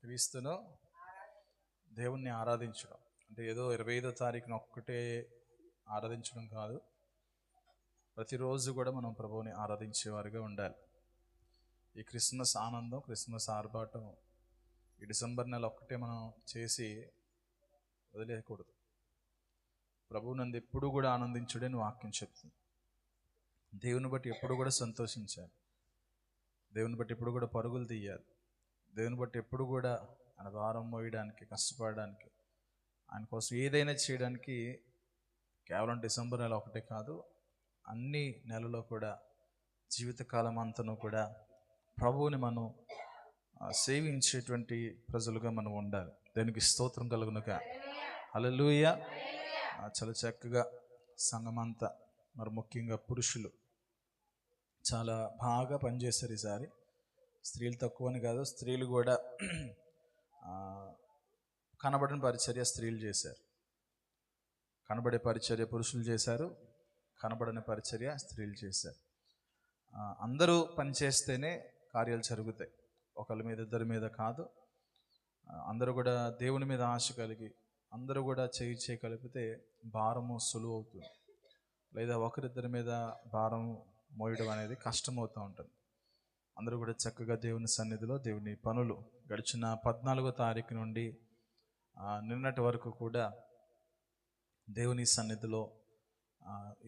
క్రీస్తును దేవుణ్ణి ఆరాధించడం అంటే ఏదో 25వ తారీఖున ఒక్కటే ఆరాధించడం కాదు. ప్రతిరోజు కూడా మనం ప్రభువుని ఆరాధించేవారుగా ఉండాలి. ఈ క్రిస్మస్ ఆనందం, క్రిస్మస్ ఆర్భాటం ఈ డిసెంబర్ నెల ఒక్కటే మనం చేసి వదిలేయకూడదు. ప్రభువు నందు ఎప్పుడు కూడా ఆనందించుడని వాక్యం చెప్తుంది. దేవుని బట్టి ఎప్పుడు కూడా సంతోషించాలి. దేవుని బట్టి ఎప్పుడు కూడా పరుగులు తీయాలి. దేవుని బట్టి ఎప్పుడు కూడా ఆయన భారం మోయడానికి, కష్టపడడానికి, ఆయన కోసం ఏదైనా చేయడానికి కేవలం డిసెంబర్ నెల ఒకటే కాదు, అన్ని నెలలో కూడా జీవితకాలం అంతను కూడా ప్రభువుని మనం సేవించేటువంటి ప్రజలుగా మనం ఉండాలి. దేవునికి స్తోత్రం కలుగునుగా. హల్లెలూయా. చాలా చక్కగా సంఘమంతా, మరి ముఖ్యంగా పురుషులు చాలా బాగా పనిచేశారు ఈసారి. స్త్రీలు తక్కువని కాదు, స్త్రీలు కూడా కనబడిన పరిచర్య స్త్రీలు చేశారు, కనబడే పరిచర్య పురుషులు చేశారు, కనబడని పరిచర్య స్త్రీలు చేశారు. అందరూ పనిచేస్తేనే కార్యాలు జరుగుతాయి. ఒకళ్ళ మీద ఇద్దరి మీద కాదు. అందరూ కూడా దేవుని మీద ఆశ కలిగి అందరూ కూడా చేయి కలిపితే భారము సులువు అవుతుంది. లేదా ఒకరిద్దరి మీద భారం మోయడం అనేది కష్టమవుతూ ఉంటుంది. అందరూ కూడా చక్కగా దేవుని సన్నిధిలో దేవుని పనులు గడిచిన 14వ తారీఖు నుండి నిన్నటి వరకు కూడా దేవుని సన్నిధిలో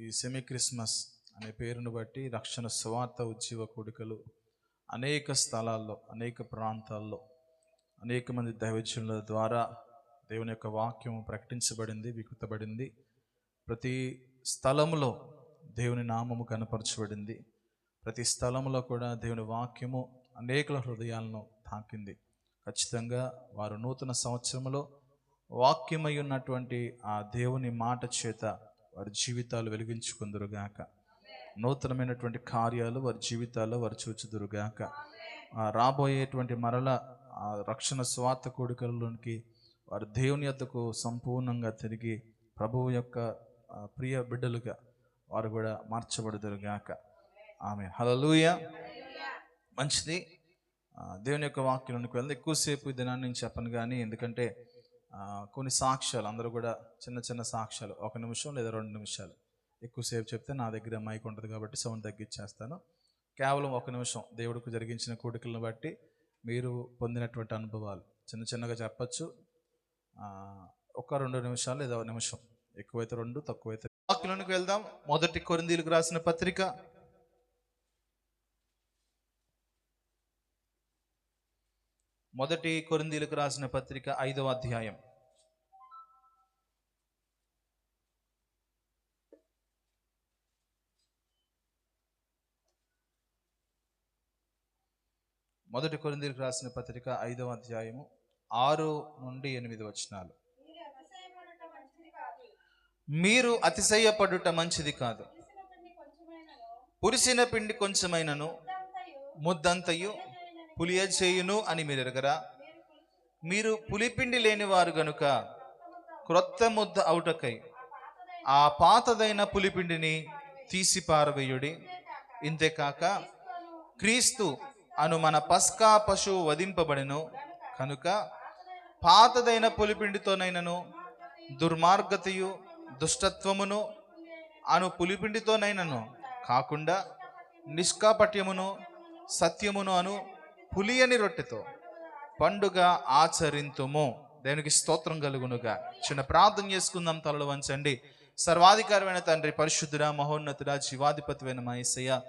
ఈ సెమీ క్రిస్మస్ అనే పేరును బట్టి రక్షణ సువార్త ఉజ్జీవ కూడికలు అనేక స్థలాల్లో, అనేక ప్రాంతాల్లో అనేక మంది దైవజనుల ద్వారా దేవుని యొక్క వాక్యం ప్రకటించబడింది, వికృతబడింది. ప్రతి స్థలంలో దేవుని నామము కనపరచబడింది. ప్రతి స్థలంలో కూడా దేవుని వాక్యము అనేకుల హృదయాలను తాకింది. ఖచ్చితంగా వారు నూతన సంవత్సరంలో వాక్యమై ఉన్నటువంటి ఆ దేవుని మాట చేత వారి జీవితాలు వెలిగించుకుందురుగాక. నూతనమైనటువంటి కార్యాలు వారి జీవితాల్లో వారు చూచుదురుగాక. రాబోయేటువంటి మరల రక్షణ స్వార్థ కూడికలలోనికి వారు దేవుని యొద్దకు సంపూర్ణంగా తిరిగి ప్రభువు యొక్క ప్రియ బిడ్డలుగా వారు కూడా మార్చబడుదురుగాక. ఆమేన్. హల్లెలూయా. మంచిది. దేవుని యొక్క వాక్యంలోనికి వెళ్తే ఎక్కువసేపు ఈ దినాన్ని నేను చెప్పను కానీ, ఎందుకంటే కొన్ని సాక్ష్యాలు అందరూ కూడా చిన్న చిన్న సాక్ష్యాలు, 1 నిమిషం లేదా 2 నిమిషాలు. ఎక్కువసేపు చెప్తే నా దగ్గర మైక్ ఉంటుంది కాబట్టి సౌండ్ తగ్గించేస్తాను. కేవలం 1 నిమిషం దేవుడికి జరిగించిన కూడికలను బట్టి మీరు పొందినటువంటి అనుభవాలు చిన్న చిన్నగా చెప్పచ్చు. 1-2 నిమిషాలు లేదా 1 నిమిషం, ఎక్కువైతే 2, తక్కువైతే. వాక్యంలోనికి వెళ్దాం. 1 కొరింథీయులకు రాసిన పత్రిక 1 కొరింథీయులకు రాసిన పత్రిక 5వ అధ్యాయం. మొదటి కొరింథీయులకు రాసిన పత్రిక 5వ అధ్యాయము 6 నుండి 8 వచనాలు. మీరు అతిశయపడుట మంచిది కాదు. పులిసిన పిండి కొంచెమైనను ముద్దంతయు పులియచేయును అని మీరు ఎరగరా? మీరు పులిపిండి లేని వారు గనుక క్రొత్త ముద్ద అవుటకై ఆ పాతదైన పులిపిండిని తీసి పారవేయుడి. ఇంతేకాక క్రీస్తు అను మన పస్కా పశువు వధింపబడెను కనుక పాతదైన పులిపిండితోనైనను దుర్మార్గతయు దుష్టత్వమును అను పులిపిండితోనైనను కాకుండా నిష్కాపట్యమును సత్యమును అను పులియని రొట్టెతో పండుగ ఆచరింతుము. దేవునికి స్తోత్రం కలుగునుగా. చిన్న ప్రార్థన చేసుకుందాం. తలలు వంచండి. సర్వాధికారమైన తండ్రి, పరిశుద్ధుడా, మహోన్నతుడా, జీవాధిపతివైన మా యేసయ్య,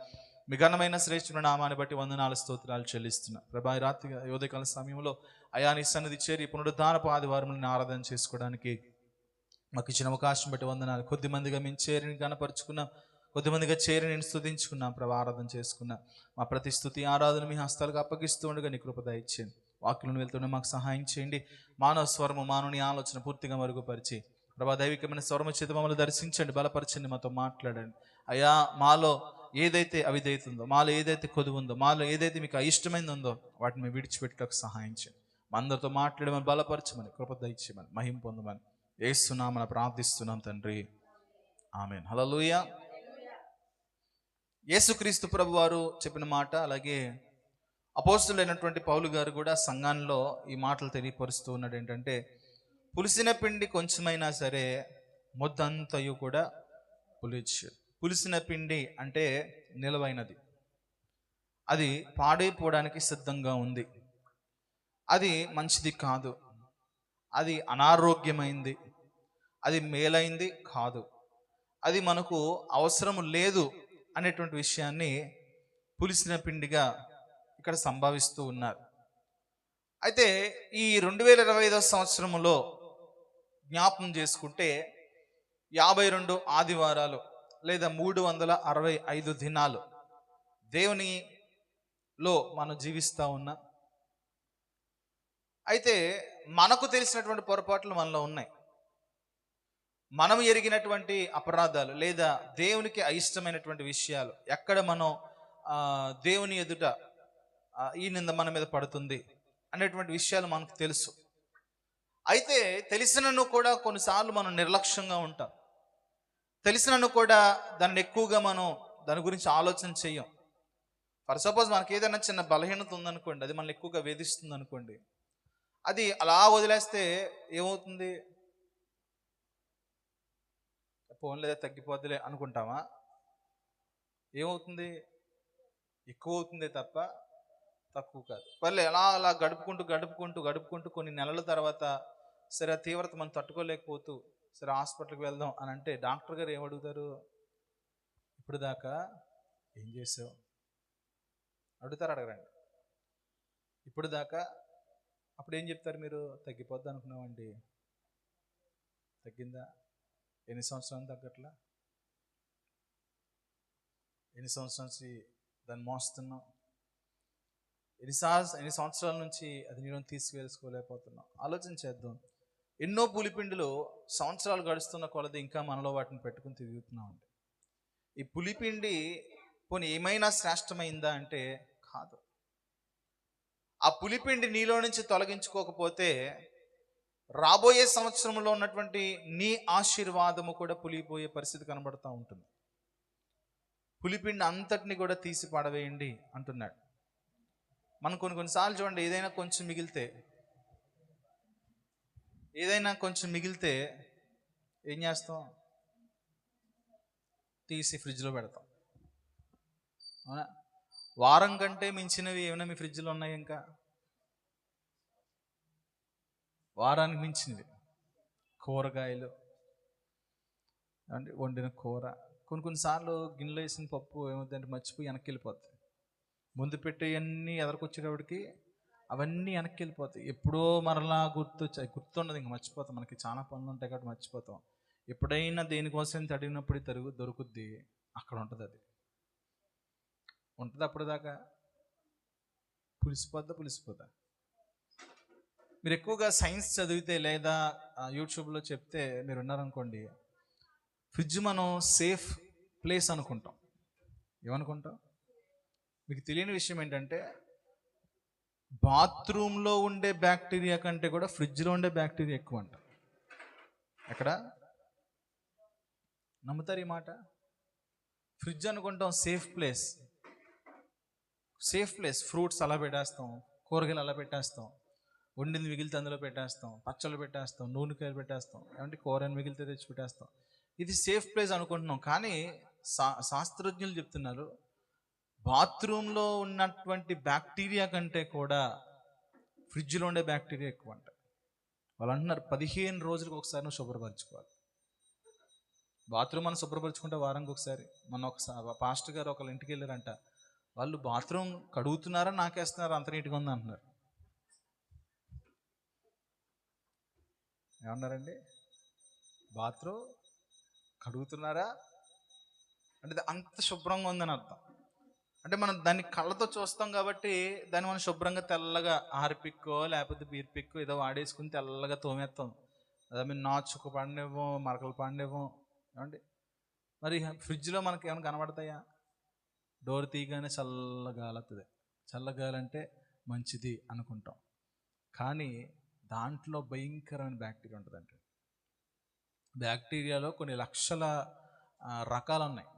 మీ ఘనమైన శ్రేష్ఠుల నామాన్ని బట్టి వందనాలు, స్తోత్రాలు చెల్లిస్తున్నా. ప్రభా, రాత్రి ఉదయకాల సమయంలో అయా నీ సన్నిధి చేరి పునరుద్ధానపు ఆదివారములను ఆరాధన చేసుకోవడానికి మాకు ఇచ్చిన అవకాశం బట్టి వందనాలు. కొద్దిమందిగా మేము చేరిని కనపరుచుకున్నాం, కొద్దిమందిగా చేరి నేను స్తుతించుకున్నాం. ప్రభా, ఆరాధన చేసుకున్నా. మా ప్రతి స్తుతి ఆరాధన మీ హస్తాలకు అప్పగిస్తూ ఉండగా నీ కృప దయచేయండి. వాక్యం వెళ్తుండే మాకు సహాయం చేయండి. మానవ స్వరము, మానవుని ఆలోచన పూర్తిగా మరుగుపరిచి ప్రభా, దైవికమైన స్వరము చేత మమ్మల్ని దర్శించండి, బలపరచండి, మాతో మాట్లాడండి. అయా, మాలో ఏదైతే అవిధేయత ఉందో, మాలో ఏదైతే కొదువు ఉందో, మాలో ఏదైతే మీకు అయిష్టమైంది ఉందో వాటిని మేము విడిచిపెట్టడానికి సహాయం చేయండి. మా అందరితో మాట్లాడమని, బలపరచమని, కృప దయచేయమని, మహిమ పొందమని యేసునామమున ప్రార్థిస్తున్నాం తండ్రి. ఆమేన్. హల్లెలూయా. యేసుక్రీస్తు ప్రభు వారు చెప్పిన మాట, అలాగే అపోస్తులైనటువంటి పౌలు గారు కూడా సంఘంలో ఈ మాటలు తెలియపరుస్తూ ఉన్నాడు. ఏంటంటే, పులిసిన పిండి కొంచెమైనా సరే ముద్దంతయు కూడా పులిచ్చు. పులిసిన పిండి అంటే నిలవైనది, అది పాడైపోవడానికి సిద్ధంగా ఉంది, అది మంచిది కాదు, అది అనారోగ్యమైంది, అది మేలైంది కాదు, అది మనకు అవసరం లేదు అనేటువంటి విషయాన్ని పులిసిన పిండిగా ఇక్కడ సంభావిస్తూ ఉన్నారు. అయితే ఈ 2025 సంవత్సరంలో జ్ఞాపకం చేసుకుంటే 52 ఆదివారాలు లేదా 365 దినాలు దేవునిలో మనం జీవిస్తూ ఉన్నాం. అయితే మనకు తెలిసినటువంటి పొరపాట్లు మనలో ఉన్నాయి. మనం ఎరిగినటువంటి అపరాధాలు లేదా దేవునికి అయిష్టమైనటువంటి విషయాలు, ఎక్కడ మనం దేవుని ఎదుట ఈ నింద మన మీద పడుతుంది అనేటువంటి విషయాలు మనకు తెలుసు. అయితే తెలిసినను కూడా కొన్నిసార్లు మనం నిర్లక్ష్యంగా ఉంటాం. తెలిసినను కూడా దాన్ని ఎక్కువగా మనం దాని గురించి ఆలోచన చెయ్యం. ఫర్ సపోజ్ మనకి ఏదైనా చిన్న బలహీనత ఉందనుకోండి, అది మనల్ని ఎక్కువగా వేధిస్తుంది అనుకోండి, అది అలా వదిలేస్తే ఏమవుతుంది? ఫోన్ లేదా తగ్గిపోద్దులే అనుకుంటామా? ఏమవుతుంది? ఎక్కువ అవుతుందే తప్ప తక్కువ కాదు. పర్లే అలా అలా గడుపుకుంటూ కొన్ని నెలల తర్వాత సరే ఆ తీవ్రత మనం తట్టుకోలేకపోతూ సరే హాస్పిటల్కి వెళ్దాం అని అంటే డాక్టర్ గారు ఏమడుగుతారు? ఇప్పుడు దాకా ఏం చేసావు అడుగుతారు, అడగరండి. ఇప్పుడు దాకా అప్పుడు ఏం చెప్తారు మీరు? తగ్గిపోద్ది అనుకున్నామండి. తగ్గిందా? ఎన్ని సంవత్సరాలు తగ్గట్లా? ఎన్ని సంవత్సరాల నుంచి దాన్ని మోస్తున్నాం? ఎన్ని సంవత్సరాల నుంచి అది నేను తీసుకువెళ్ళుకోలేకపోతున్నాం? ఆలోచన చేద్దాం. ఎన్నో పులిపిండిలు సంవత్సరాలు గడుస్తున్న కొలది ఇంకా మనలో వాటిని పెట్టుకుని తిరుగుతున్నామండి. ఈ పులిపిండి పోనీ ఏమైనా శ్రేష్టమైందా అంటే కాదు. ఆ పులిపిండి నీలో నుంచి తొలగించుకోకపోతే రాబోయే సంవత్సరంలో ఉన్నటువంటి నీ ఆశీర్వాదము కూడా పులిపోయే పరిస్థితి కనబడుతూ ఉంటుంది. పులిపిండి అంతటిని కూడా తీసి పడవేయండి అంటున్నాడు. మనం కొన్నిసార్లు చూడండి, ఏదైనా కొంచెం మిగిలితే ఏం చేస్తాం? తీసి ఫ్రిడ్జ్లో పెడతాం. అవునా? వారం కంటే మించినవి ఏమైనా మీ ఫ్రిడ్జ్లో ఉన్నాయి? ఇంకా వారానికి మించినవి కూరగాయలు అంటే వండిన కూర, కొన్నిసార్లు గిన్నెలో వేసిన పప్పు ఏమవుతుందంటే మర్చిపోయి వెనక్కి వెళ్ళిపోతాయి. ముందు పెట్టేవన్నీ ఎదరికొచ్చేటప్పటికి అవన్నీ వెనక్కి వెళ్ళిపోతాయి. ఎప్పుడో మరలా గుర్తుండదు, ఇంక మర్చిపోతాం. మనకి చాలా పనులు ఉంటాయి కాబట్టి మర్చిపోతాం. ఎప్పుడైనా దేనికోసం తడిగినప్పుడు దొరుకుద్ది, అక్కడ ఉంటుంది. అది ఉంటుంది. అప్పటిదాకా పులిసిపోద్దా? మీరు ఎక్కువగా సైన్స్ చదివితే లేదా యూట్యూబ్లో చెప్తే మీరు ఉన్నారనుకోండి, ఫ్రిడ్జ్ మనం సేఫ్ ప్లేస్ అనుకుంటాం. ఏమనుకుంటాం? మీకు తెలియని విషయం ఏంటంటే, బాత్రూంలో ఉండే బ్యాక్టీరియా కంటే కూడా ఫ్రిడ్జ్లో ఉండే బ్యాక్టీరియా ఎక్కువ అంట. ఎక్కడ నమ్ముతారు ఈ మాట? ఫ్రిడ్జ్ అనుకుంటాం సేఫ్ ప్లేస్. ఫ్రూట్స్ అలా పెట్టేస్తాం, కూరగాయలు అలా పెట్టేస్తాం, వండింది మిగిలితే అందులో పెట్టేస్తాం, పచ్చళ్ళు పెట్టేస్తాం, నూనెకాయలు పెట్టేస్తాం, ఏమంటే కూరని మిగిలితే తెచ్చి పెట్టేస్తాం. ఇది సేఫ్ ప్లేస్ అనుకుంటున్నాం. కానీ శాస్త్రజ్ఞులు చెప్తున్నారు, బాత్రూంలో ఉన్నటువంటి బ్యాక్టీరియా కంటే కూడా ఫ్రిడ్జ్లో ఉండే బ్యాక్టీరియా ఎక్కువ అంట. వాళ్ళు అంటున్నారు 15 రోజులకు ఒకసారి నువ్వు శుభ్రపరచుకోవాలి. బాత్రూమ్ మనం శుభ్రపరచుకుంటే వారానికి ఒకసారి. మన పాస్టర్ గారు ఒకళ్ళ ఇంటికి వెళ్ళారంట, వాళ్ళు బాత్రూమ్ కడుగుతున్నారా నాకేస్తున్నారా అంత నీట్గా ఉంది అంటున్నారు. ఏమన్నారండి? బాత్రూమ్ కడుగుతున్నారా అంటే అంత శుభ్రంగా ఉందని అర్థం. అంటే మనం దాన్ని కళ్ళతో చూస్తాం కాబట్టి దాన్ని మనం శుభ్రంగా తెల్లగా ఆర్పిక్కో లేకపోతే బీర్ పిక్కో ఏదో వాడేసుకుని తెల్లగా తోమేస్తాం. అదే మీరు నాచుకు పడినివ్వం, మరకలు పడినివ్వం. ఏమండి? మరి ఫ్రిడ్జ్లో మనకి ఏమైనా కనబడతాయా? డోర్ తీయగానే చల్లగాలి వస్తుంది. చల్లగాలి అంటే మంచిది అనుకుంటాం, కానీ దాంట్లో భయంకరమైన బ్యాక్టీరియా ఉంటుందంటే. బ్యాక్టీరియాలో కొన్ని లక్షల రకాలు ఉన్నాయి.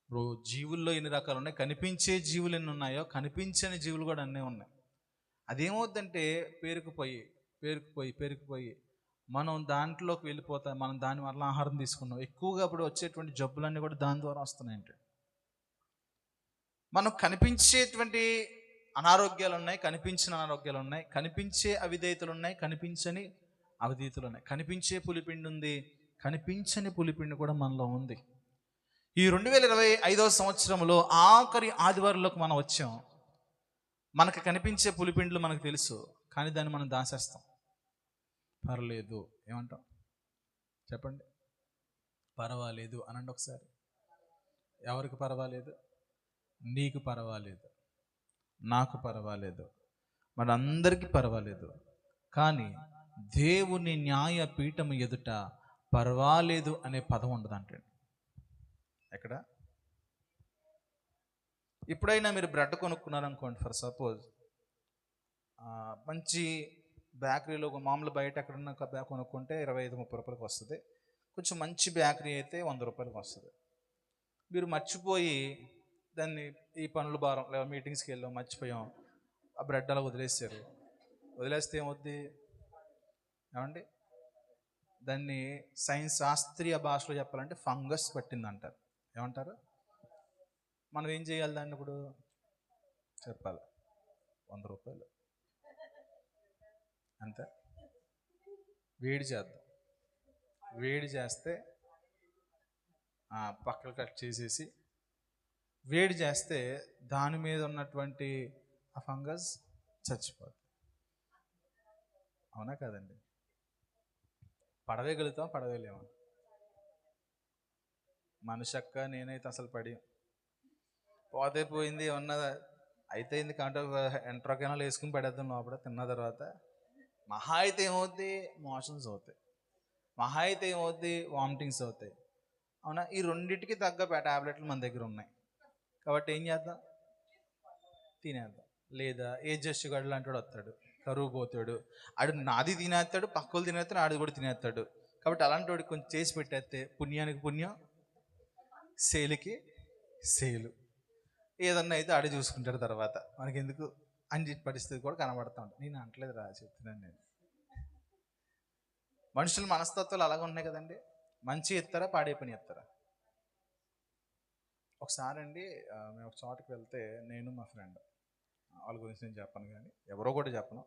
ఇప్పుడు జీవుల్లో ఎన్ని రకాలు ఉన్నాయి, కనిపించే జీవులు ఎన్ని ఉన్నాయో కనిపించని జీవులు కూడా అన్నీ ఉన్నాయి. అదేమవుద్దంటే పేరుకుపోయి మనం దాంట్లోకి వెళ్ళిపోతాం. మనం దాని వల్ల ఆహారం తీసుకున్నాం. ఎక్కువగా ఇప్పుడు వచ్చేటువంటి జబ్బులన్నీ కూడా దాని ద్వారా వస్తున్నాయంటే. మనం కనిపించేటువంటి అనారోగ్యాలు ఉన్నాయి, కనిపించిన అనారోగ్యాలు ఉన్నాయి, కనిపించే అవిధేయతలు ఉన్నాయి, కనిపించని అవిధేయతలు ఉన్నాయి. కనిపించే పులిపిండి ఉంది, కనిపించని పులిపిండి కూడా మనలో ఉంది. ఈ 2025వ సంవత్సరంలో ఆఖరి ఆదివారంలోకి మనం వచ్చాం. మనకు కనిపించే పులిపిండ్లు మనకు తెలుసు, కానీ దాన్ని మనం దాచేస్తాం. పర్లేదు ఏమంటాం చెప్పండి, పర్వాలేదు అనండి ఒకసారి. ఎవరికి పర్వాలేదు? నీకు పర్వాలేదు, నాకు పర్వాలేదు, మనందరికీ పర్వాలేదు. కానీ దేవుని న్యాయ పీఠము ఎదుట పర్వాలేదు అనే పదం ఉండదంటే. ఎక్కడ? ఎప్పుడైనా మీరు బ్రెడ్ కొనుక్కున్నారనుకోండి, ఫర్ సపోజ్ మంచి బేకరీలో మామూలు బయట ఎక్కడన్నా కొనుక్కుంటే 25-30 రూపాయలకి వస్తుంది. కొంచెం మంచి బేకరీ అయితే 100 రూపాయలకి వస్తుంది. మీరు మర్చిపోయి దాన్ని ఈ పనుల భారం లేదా మీటింగ్స్కి వెళ్ళాం, మర్చిపోయాం, ఆ బ్రెడ్ అలా వదిలేస్తారు. వదిలేస్తే ఏమవుద్ది ఏమండి? దాన్ని శాస్త్రీయ భాషలో చెప్పాలంటే ఫంగస్ పట్టిందంటారు. ఏమంటారు? మనం ఏం చేయాలి దాన్ని ఇప్పుడు చెప్పాలి? 100 రూపాయలు అంతే. వేడి చేద్దాం. వేడి చేస్తే పక్కలు కట్ చేసేసి వేడి చేస్తే దాని మీద ఉన్నటువంటి ఆ ఫంగస్ చచ్చిపోతుంది. అవునా కాదండి? పడవేయగలుగుతాం, పడవేయలేము. మనిషక్క నేనైతే అసలు పోతే పోయింది, ఏమన్నా అయితే ఇంది కాంటే ఎంట్రోకెనాలు వేసుకుని పడేద్దాం లోపల. తిన్న తర్వాత మహా అయితే ఏమవుద్ది, మోషన్స్ అవుతాయి. మహా అయితే ఏమవుద్ది, వామిటింగ్స్ అవుతాయి. అవునా? ఈ రెండింటికి తగ్గ టాబ్లెట్లు మన దగ్గర ఉన్నాయి. కాబట్టి ఏం చేద్దాం, తినేద్దాం. లేదా ఏ జస్టుగాడు లాంటి వాడు వస్తాడు, కరువు పోతాడు, ఆడు నాది తినేస్తాడు, పక్కలు తినేస్తాడు, ఆడు కూడా తినేస్తాడు. కాబట్టి అలాంటి వాడికి కొంచెం చేసి పెట్టేస్తే పుణ్యానికి పుణ్యం, సేలుకి సేలు. ఏదన్నా అయితే ఆడే చూసుకుంటాడు తర్వాత, మనకి ఎందుకు అని పరిస్థితి కూడా కనబడతా ఉంటుంది. నేను అంటలేదు రా, చెప్తున్నాను నేను. మనుషుల మనస్తత్వాలు అలాగ ఉన్నాయి కదండి. మంచి ఎత్తారా, పాడే పని ఎత్తారా? ఒకసారి అండి మేము ఒక చోటకి వెళ్తే, నేను మా ఫ్రెండ్, వాళ్ళ గురించి నేను చెప్పను కానీ ఎవరో కూడా చెప్పను,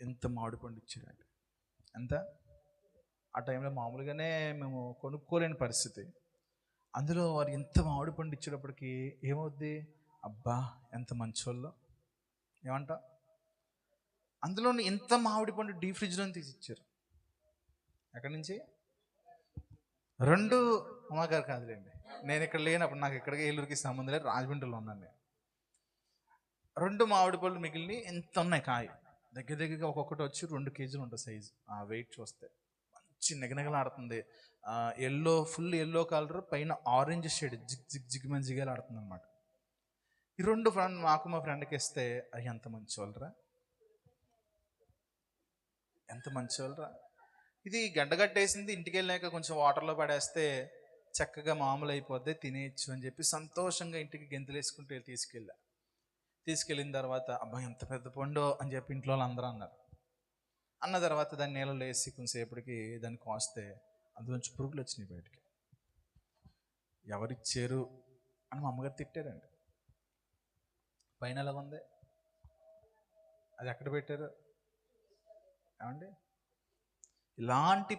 ఎంత మామిడి పండు ఇచ్చారండి. ఎంత? ఆ టైంలో మామూలుగానే మేము కొనుక్కోలేని పరిస్థితి. అందులో వారు ఎంత మామిడి పండు ఇచ్చేటప్పటికి ఏమవుద్ది, అబ్బా ఎంత మంచోళ్ళు ఏమంటా. అందులో ఎంత మామిడి పండు డీప్ ఫ్రిడ్జ్లో తీసి ఇచ్చారు. ఎక్కడి నుంచి? 2 అమ్మగారు కాదులేండి, నేను ఇక్కడ లేనప్పుడు, నాకు ఇక్కడికి ఏలూరుకి సంబంధం లేదు, రాజమండ్రిలో ఉన్నాను నేను. 2 మామిడి పళ్ళు మిగిలిన ఎంత ఉన్నాయి కాయ, దగ్గరగా ఒక్కొక్కటి వచ్చి 2 కేజీలు ఉంటుంది సైజు. ఆ వెయిట్ చూస్తే మంచి నిగనిగలాడుతుంది. ఫుల్ ఎల్లో కలర్, పైన orange shade zig zig zig మంచిగా ఆడుతుంది అనమాట. ఈ 2 మాకు మా ఫ్రెండ్కి ఇస్తే, అవి ఎంత మంచి వాళ్ళరా, ఎంత మంచి వాళ్ళరా. ఇది గడ్డగట్టేసింది, ఇంటికి వెళ్ళాక కొంచెం వాటర్లో పడేస్తే చక్కగా మామూలు అయిపోద్ది, తినేయచ్చు అని చెప్పి సంతోషంగా ఇంటికి గెంతులేసుకుంటూ తీసుకెళ్ళిన తర్వాత, అబ్బాయి ఎంత పెద్ద పండు అని చెప్పి ఇంట్లో వాళ్ళు అందరూ అన్నారు. అన్న తర్వాత దాన్ని నీళ్ళలో వేసి కొంచెంసేపటికి దాన్ని కోస్తే అందులోంచి పురుగులు వచ్చినాయి బయటికి. ఎవరిచ్చారు అని మా అమ్మగారు తిట్టారండి. పైన ఎలాగుంది, అది ఎక్కడ పెట్టారు ఏమండి? ఇలాంటి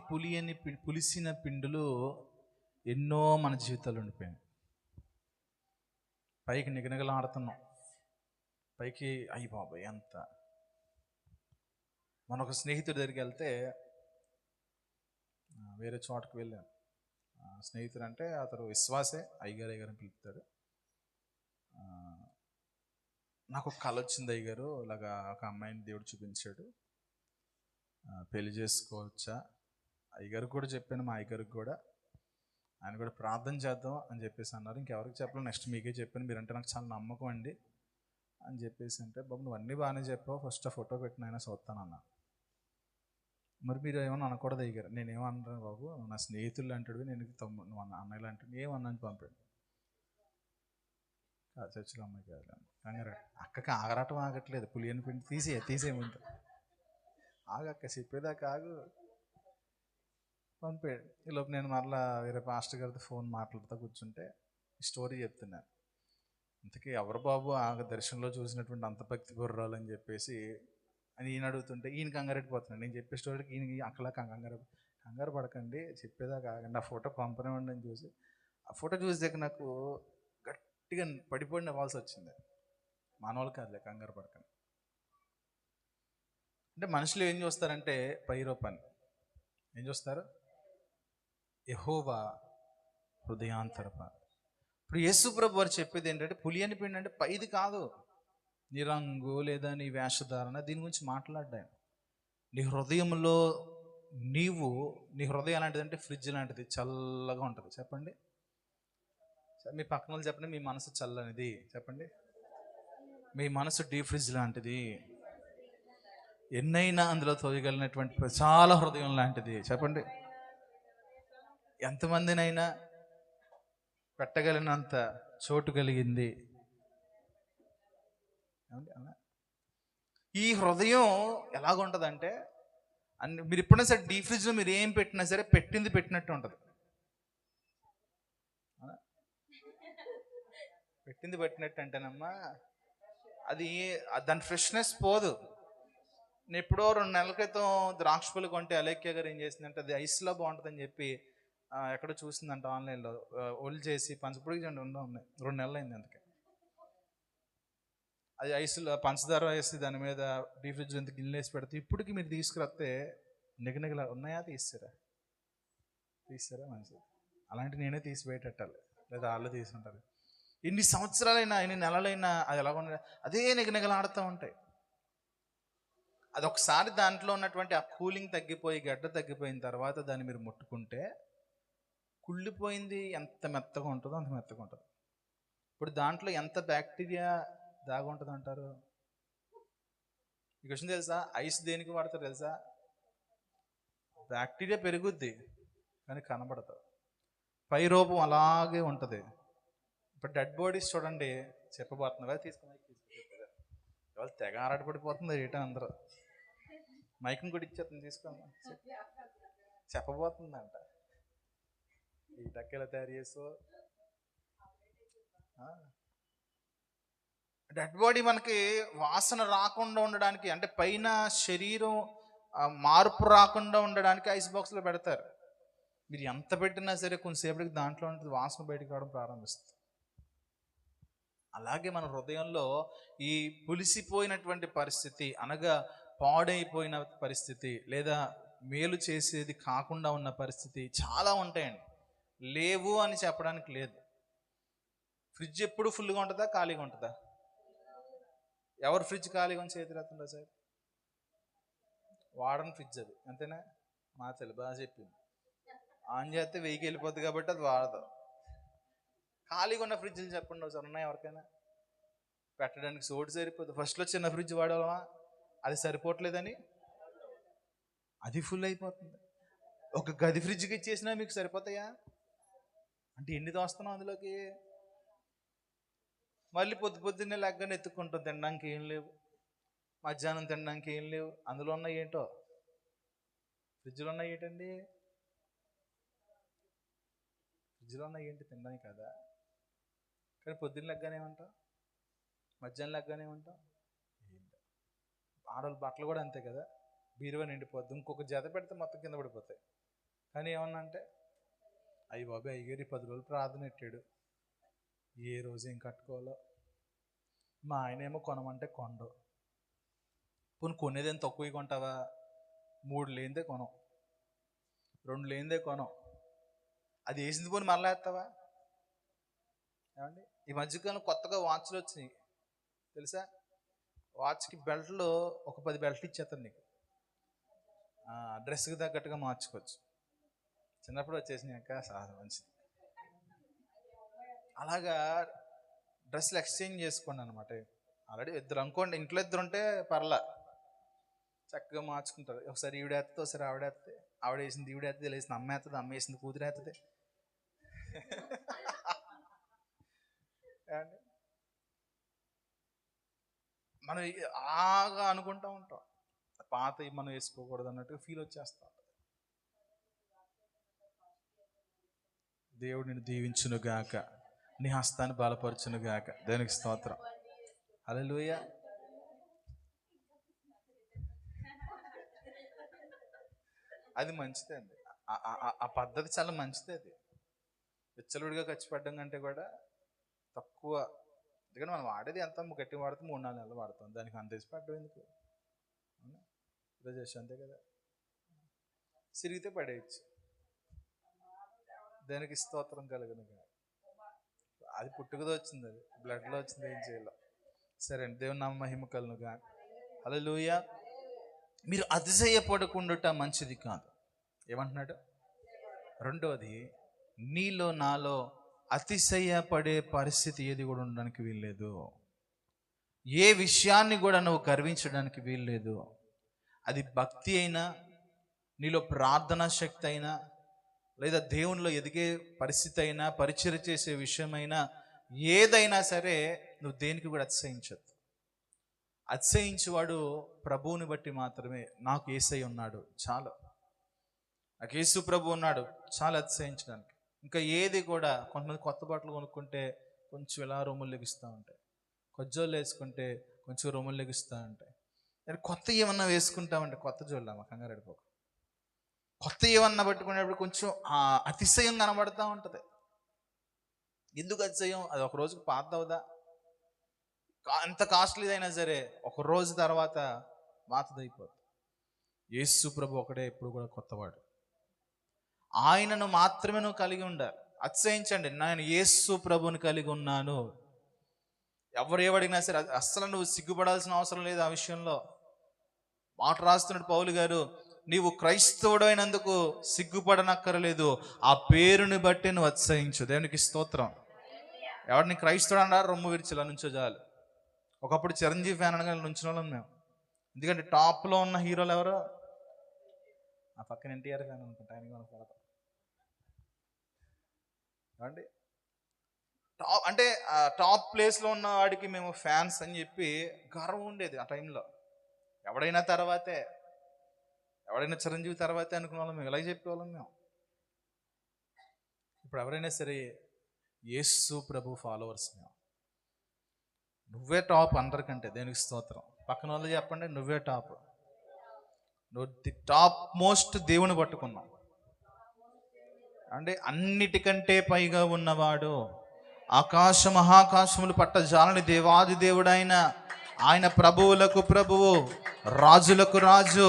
పులిసిన పిండులు ఎన్నో మన జీవితాలు ఉండిపోయాయి. పైకి నిగనిగలాడుతున్నాం, పైకి అయ్యి బాబాయ్ ఎంత. మన ఒక స్నేహితుడి దగ్గరికి వెళ్తే, వేరే చోటకు వెళ్ళాను. స్నేహితుడు అంటే అతను విశ్వాసే, అయ్యగారు అని పిలుపుతాడు. నాకు ఒక కళ వచ్చింది, అయ్యగారు ఇలాగా ఒక అమ్మాయిని దేవుడు చూపించాడు, పెళ్లి చేసుకోవచ్చా? అయ్యగారికి కూడా చెప్పాను, మా అయ్యగారికి కూడా, ఆయన కూడా ప్రార్థన చేద్దాం అని చెప్పేసి అన్నారు. ఇంకెవరికి చెప్పాలి, నెక్స్ట్ మీకే చెప్పాను, మీరంటే నాకు చాలా నమ్మకం అండి అని చెప్పేసి. అంటే బాబు నువ్వు అన్నీ బాగానే చెప్పావు, ఫస్ట్ ఆ ఫోటో పెట్టిన అయినా చూస్తానన్నా. మరి మీరు ఏమన్నా అనకూడదు అయ్యారు. నేనేమన్నాను బాబు, నా స్నేహితులు అంటాడు, నేను నువ్వు అన్నయ్యలు అంటాడు, ఏమన్నాను పంపాడు. చర్చిలో అమ్మాయి కాదు కంగారు. అక్కకి ఆగరాటం ఆగట్లేదు, పులియని పిండి తీసే ముందు ఆగక్క చెప్పేదాకా ఆగు. పంపాడు. ఈలోపు నేను మరలా వేరే పాస్టర్ గారితో ఫోన్ మాట్లాడుతూ కూర్చుంటే స్టోరీ చెప్తున్నాను. ఇంతకీ ఎవరు బాబు ఆ దర్శనంలో చూసినటువంటి అంత భక్తి గుర్రాలు అని చెప్పేసి అని ఈయన అడుగుతుంటే ఈయన కంగారెట్టిపోతున్నాడు. నేను చెప్పే స్టోరీకి ఈయనకి అక్కలా కంగారు పడకండి, చెప్పేదాకా ఆగండి, ఆ ఫోటో పంపనివ్వండి అని చూసి ఆ ఫోటో చూసాక నాకు గట్టిగా పడిపోయిన అవ్వాల్సి వచ్చింది. మానవులు కాదులే, కంగారు పడకండి. అంటే మనుషులు ఏం చూస్తారంటే పై రూపాన్ని ఏం చూస్తారు, యెహోవా హృదయాంతరప. ఇప్పుడు యేసు ప్రభు వారు చెప్పేది ఏంటంటే పులియని పిండి అంటే పైది కాదు, నీ రంగు లేదా నీ వేషధారణ దీని గురించి మాట్లాడ్డాను. నీ హృదయంలో నీ హృదయం ఎలాంటిదంటే ఫ్రిడ్జ్ లాంటిది, చల్లగా ఉంటుంది. చెప్పండి, మీ పక్కన వాళ్ళు చెప్పండి, మీ మనసు చల్లనిది. చెప్పండి, మీ మనసు డీప్ ఫ్రిడ్జ్ లాంటిది, ఎన్నైనా అందులో తోయగలిగినటువంటి చాలా హృదయం లాంటిది. చెప్పండి, ఎంతమందినైనా పెట్టగలిగినంత చోటు కలిగింది. ఈ హృదయం ఎలాగుంటుందంటే మీరు ఎప్పుడైనా సరే డీప్ ఫ్రిడ్జ్లో మీరు ఏం పెట్టినా సరే పెట్టింది పెట్టినట్టు ఉంటుంది. పెట్టింది పెట్టినట్టు అంటేనమ్మా అది దాని ఫ్రెష్నెస్ పోదు. నేను ఎప్పుడో 2 నెలల క్రితం ద్రాక్ష పళ్ళు కొంటే అలేఖ్య గారు ఏం చేసిందంటే అది ఐస్లో బాగుంటుందని చెప్పి ఎక్కడో చూసిందంట ఆన్లైన్లో, ఒళ్ళు చేసి పంచపొడికి ఉన్నాయి 2 నెలలు అయింది. అందుకే అది ఐస్లో పంచదార వేసి దాని మీద డీప్ ఫ్రిడ్జ్ ఎంత గిన్నెలు వేసి పెడితే ఇప్పటికి మీరు తీసుకురస్తే నిగనిగలా ఉన్నాయా, తీస్తారా మంచిది. అలాంటి నేనే తీసి బయటెట్టాలి, లేదా వాళ్ళు తీసి ఉంటారు. ఎన్ని సంవత్సరాలైనా ఎన్ని నెలలైనా అది ఎలాగ అదే నిగనిగలాడుతూ ఉంటాయి. అది ఒకసారి దాంట్లో ఉన్నటువంటి ఆ కూలింగ్ తగ్గిపోయి గడ్డ తగ్గిపోయిన తర్వాత దాన్ని మీరు ముట్టుకుంటే కుళ్ళిపోయింది ఎంత మెత్తగా ఉంటుందో అంత మెత్తగా ఉంటుంది. ఇప్పుడు దాంట్లో ఎంత బ్యాక్టీరియా దాగుంటుంది అంటారు? ఈ విషయం తెలుసా? ఐస్ దేనికి వాడతారు తెలుసా? బ్యాక్టీరియా పెరుగుద్ది కానీ కనబడదు, పై రూపం అలాగే ఉంటుంది. ఇప్పుడు డెడ్ బాడీస్ చూడండి, చెప్పబోతున్నా తీసుకుని ఎవరు తెగ ఆరాటపడిపోతుంది ఏటా అందరూ మైక్ని కూడా ఇచ్చేస్తుంది, తీసుకోమ్మా చెప్పబోతుందంట. ఈ టక్కెలా తయారు చేసో డెడ్ బాడీ మనకి వాసన రాకుండా ఉండడానికి, అంటే పైన శరీరం మార్పు రాకుండా ఉండడానికి ఐస్ బాక్స్లో పెడతారు. మీరు ఎంత పెట్టినా సరే కొంతసేపటికి దాంట్లో ఉంటుంది, వాసన బయటకు రావడం ప్రారంభిస్తుంది. అలాగే మన హృదయంలో ఈ పులిసిపోయినటువంటి పరిస్థితి, అనగా పాడైపోయిన పరిస్థితి, లేదా మేలు చేసేది కాకుండా ఉన్న పరిస్థితి చాలా ఉంటాయండి. లేవు అని చెప్పడానికి లేదు. ఫ్రిడ్జ్ ఎప్పుడు ఫుల్గా ఉంటుందా, ఖాళీగా ఉంటుందా? ఎవరు ఫ్రిడ్జ్ ఖాళీగా ఉంది చేతిరేస్తుందా సార్? వాడని ఫ్రిడ్జ్ అది, అంతేనా? మా తెలు బాగా చెప్పింది. ఆన్ చేస్తే వెయ్యికి వెళ్ళిపోద్ది కాబట్టి అది వాడదు. ఖాళీగా ఉన్న ఫ్రిడ్జ్లు చెప్పండి ఒకసారి, ఉన్నాయి ఎవరికైనా? పెట్టడానికి సోటు సరిపోతుంది. ఫస్ట్లో చిన్న ఫ్రిడ్జ్ వాడేవాళ్ళమా, అది సరిపోవట్లేదని అది ఫుల్ అయిపోతుంది. ఒక గది ఫ్రిడ్జ్కి ఇచ్చేసినా మీకు సరిపోతాయా? అంటే ఎన్ని దోస్తున్నాం అందులోకి. మళ్ళీ పొద్దున్నే లెగ్గని ఎత్తుక్కుంటాం, తినడానికి ఏం లేవు, మధ్యాహ్నం తినడానికి ఏం లేవు. అందులో ఉన్నాయి ఏంటో, ఫ్రిడ్జ్లో ఉన్నాయి ఏంటండి? ఫ్రిడ్జ్లో ఉన్నాయి ఏంటి, తినడానికి కదా. కానీ పొద్దున్న లెగ్గానే ఉంటాం, మధ్యాహ్నం లెగ్గానే ఉంటాం. ఆడవాళ్ళ బట్టలు కూడా అంతే కదా, బీరువా నిండిపోద్ది, ఇంకొక జత పెడితే మొత్తం కింద పడిపోతాయి. కానీ ఏమన్నా అంటే అయ్యి బాబాయ్ అయ్యగారు 10 రోజులు ప్రార్థన పెట్టాడు, ఏ రోజు ఏం కట్టుకోవాలో. మా ఆయన ఏమో కొనమంటే కొండు. కొనేదేం తక్కువ కొంటావా? 3 లేనిదే కొనం, 2 లేనిదే కొనం. అది వేసింది పోని మళ్ళీ వేస్తావా? ఏమండి, ఈ మధ్యకాలం కొత్తగా వాచ్లు వచ్చినాయి తెలుసా? వాచ్కి బెల్ట్లు ఒక 10 బెల్ట్లు ఇచ్చేస్తాను నీకు, డ్రెస్కి తగ్గట్టుగా మార్చుకోవచ్చు. చిన్నప్పుడు వచ్చేసినాయి అక్క, చాలా మంచిది. అలాగా డ్రెస్సులు ఎక్స్చేంజ్ చేసుకోండి అనమాట. ఆల్రెడీ ఇద్దరు అనుకోండి, ఇంట్లో 2 ఉంటే పర్లా, చక్కగా మార్చుకుంటారు. ఒకసారి ఈవిడేస్తే ఒకసారి ఆవిడేస్తే, ఆవిడ వేసింది ఈవిడేస్తే, వేసింది అమ్మ వేస్తుంది, అమ్మ వేసింది కూతురు వేస్తుంది. మనం ఆగా అనుకుంటా ఉంటాం, పాత మనం వేసుకోకూడదు అన్నట్టుగా ఫీల్ వచ్చేస్తాం. దేవుడు నిన్ను దీవించును గాక, నీ హస్తాన్ని బలపరచును గాక. దేవునికి స్తోత్రం. హల్లెలూయా. అది మంచిదే అండి, ఆ పద్ధతి చాలా మంచిది. అది విచ్చలవిడిగా ఖర్చు పెట్టడం కంటే కూడా తక్కువ, ఎందుకంటే మనం వాడేది ఎంత గట్టిగా వాడితే 3-4 నెలలు వాడతాం, దానికి అంత వేసి పెట్టడం ఎందుకు? ఇలా చేసి అంతే కదా, సిరిగితే పడేయచ్చు. దానికి స్తోత్రం కలుగును. అది పుట్టుకతో వచ్చింది, అది బ్లడ్లో వచ్చింది, ఏం చేయాలి. సరే అండి, దేవుని నామ మహిమ కలుగునుగా. హల్లెలూయా. మీరు అతిశయపడకుండుట మంచిది కాదు. ఏమంటున్నాడు? రెండోది, నీలో నాలో అతిశయపడే పరిస్థితి ఏది కూడా ఉండడానికి వీల్లేదు. ఏ విషయాన్ని కూడా నువ్వు గర్వించడానికి వీల్లేదు. అది భక్తి అయినా, నీలో ప్రార్థనా శక్తి అయినా, లేదా దేవునిలో ఎదిగే పరిస్థితి అయినా, పరిచయం చేసే విషయమైనా, ఏదైనా సరే నువ్వు దేనికి కూడా అతిశయించద్దు. అతిశయించేవాడు ప్రభువుని బట్టి మాత్రమే. నాకు యేసయ్య ఉన్నాడు చాలు, నాకు యేసు ప్రభు ఉన్నాడు చాలా అతిశయించడానికి. ఇంకా ఏది కూడా, కొంతమంది కొత్త బట్టలు కొనుక్కుంటే కొంచెం ఇలా రొమ్ములు లెగుస్తూ ఉంటాయి, కొజ్జోళ్ళు వేసుకుంటే కొంచెం రొమ్ములు లెగుస్తూ ఉంటాయి. కొత్త ఏమన్నా వేసుకుంటామంటే కొత్త జోళ్ళ మా కంగారు అడిపోక, కొత్త ఏమన్నా పట్టుకునేప్పుడు కొంచెం అతిశయం కనబడుతూ ఉంటుంది. ఎందుకు అతిశయం? అది ఒక రోజుకి పాత అవుదా? ఎంత కాస్ట్లీదైనా సరే ఒక రోజు తర్వాత మాతదైపోతుంది. యేసు ప్రభు ఒకడే ఎప్పుడు కూడా కొత్తవాడు. ఆయనను మాత్రమే నువ్వు కలిగి ఉండాలి. అతిశయించండి, నేను యేసు ప్రభుని కలిగి ఉన్నాను. ఎవరు ఏమడిగినా సరే అస్సలు నువ్వు సిగ్గుపడాల్సిన అవసరం లేదు. ఆ విషయంలో మాట రాస్తున్నాడు పౌలు గారు, నీవు క్రైస్తవుడు అయినందుకు సిగ్గుపడనక్కర్లేదు, ఆ పేరుని బట్టి నువ్వు అతిశయించు. దేవునికి స్తోత్రం. ఎవరిని క్రైస్తవుడు అన్నారు, రొమ్ము విరిచిలా నుంచో చాలు. ఒకప్పుడు చిరంజీవి ఫ్యాన్ అనగా నుంచిన వాళ్ళం మేము, ఎందుకంటే టాప్లో ఉన్న హీరోలు ఎవరు? ఆ పక్కన ఎన్టీఆర్ ఫ్యాన్ అనుకుంటా, ఆయనకి మనం పడతాం ఏమండి. టాప్ అంటే టాప్ ప్లేస్లో ఉన్న వాడికి మేము ఫ్యాన్స్ అని చెప్పి గర్వం ఉండేది ఆ టైంలో. ఎవడైనా తర్వాతే, ఎవడైనా చిరంజీవి తర్వాతే అనుకునే వాళ్ళం మేము, ఇలా చెప్పేవాళ్ళం మేము. ఇప్పుడు ఎవరైనా సరే యేసు ప్రభు ఫాలోవర్స్ మేము. నువ్వే టాప్ అందరికంటే. దేనికి స్తోత్రం. పక్కన వాళ్ళు చెప్పండి, నువ్వే టాప్. నువ్వు ది టాప్ మోస్ట్ దేవుని పట్టుకున్నావు అంటే అన్నిటికంటే పైగా ఉన్నవాడు, ఆకాశ మహాకాశములు పట్ట జాలని దేవాది దేవుడైన ఆయన, ప్రభువులకు ప్రభువు, రాజులకు రాజు,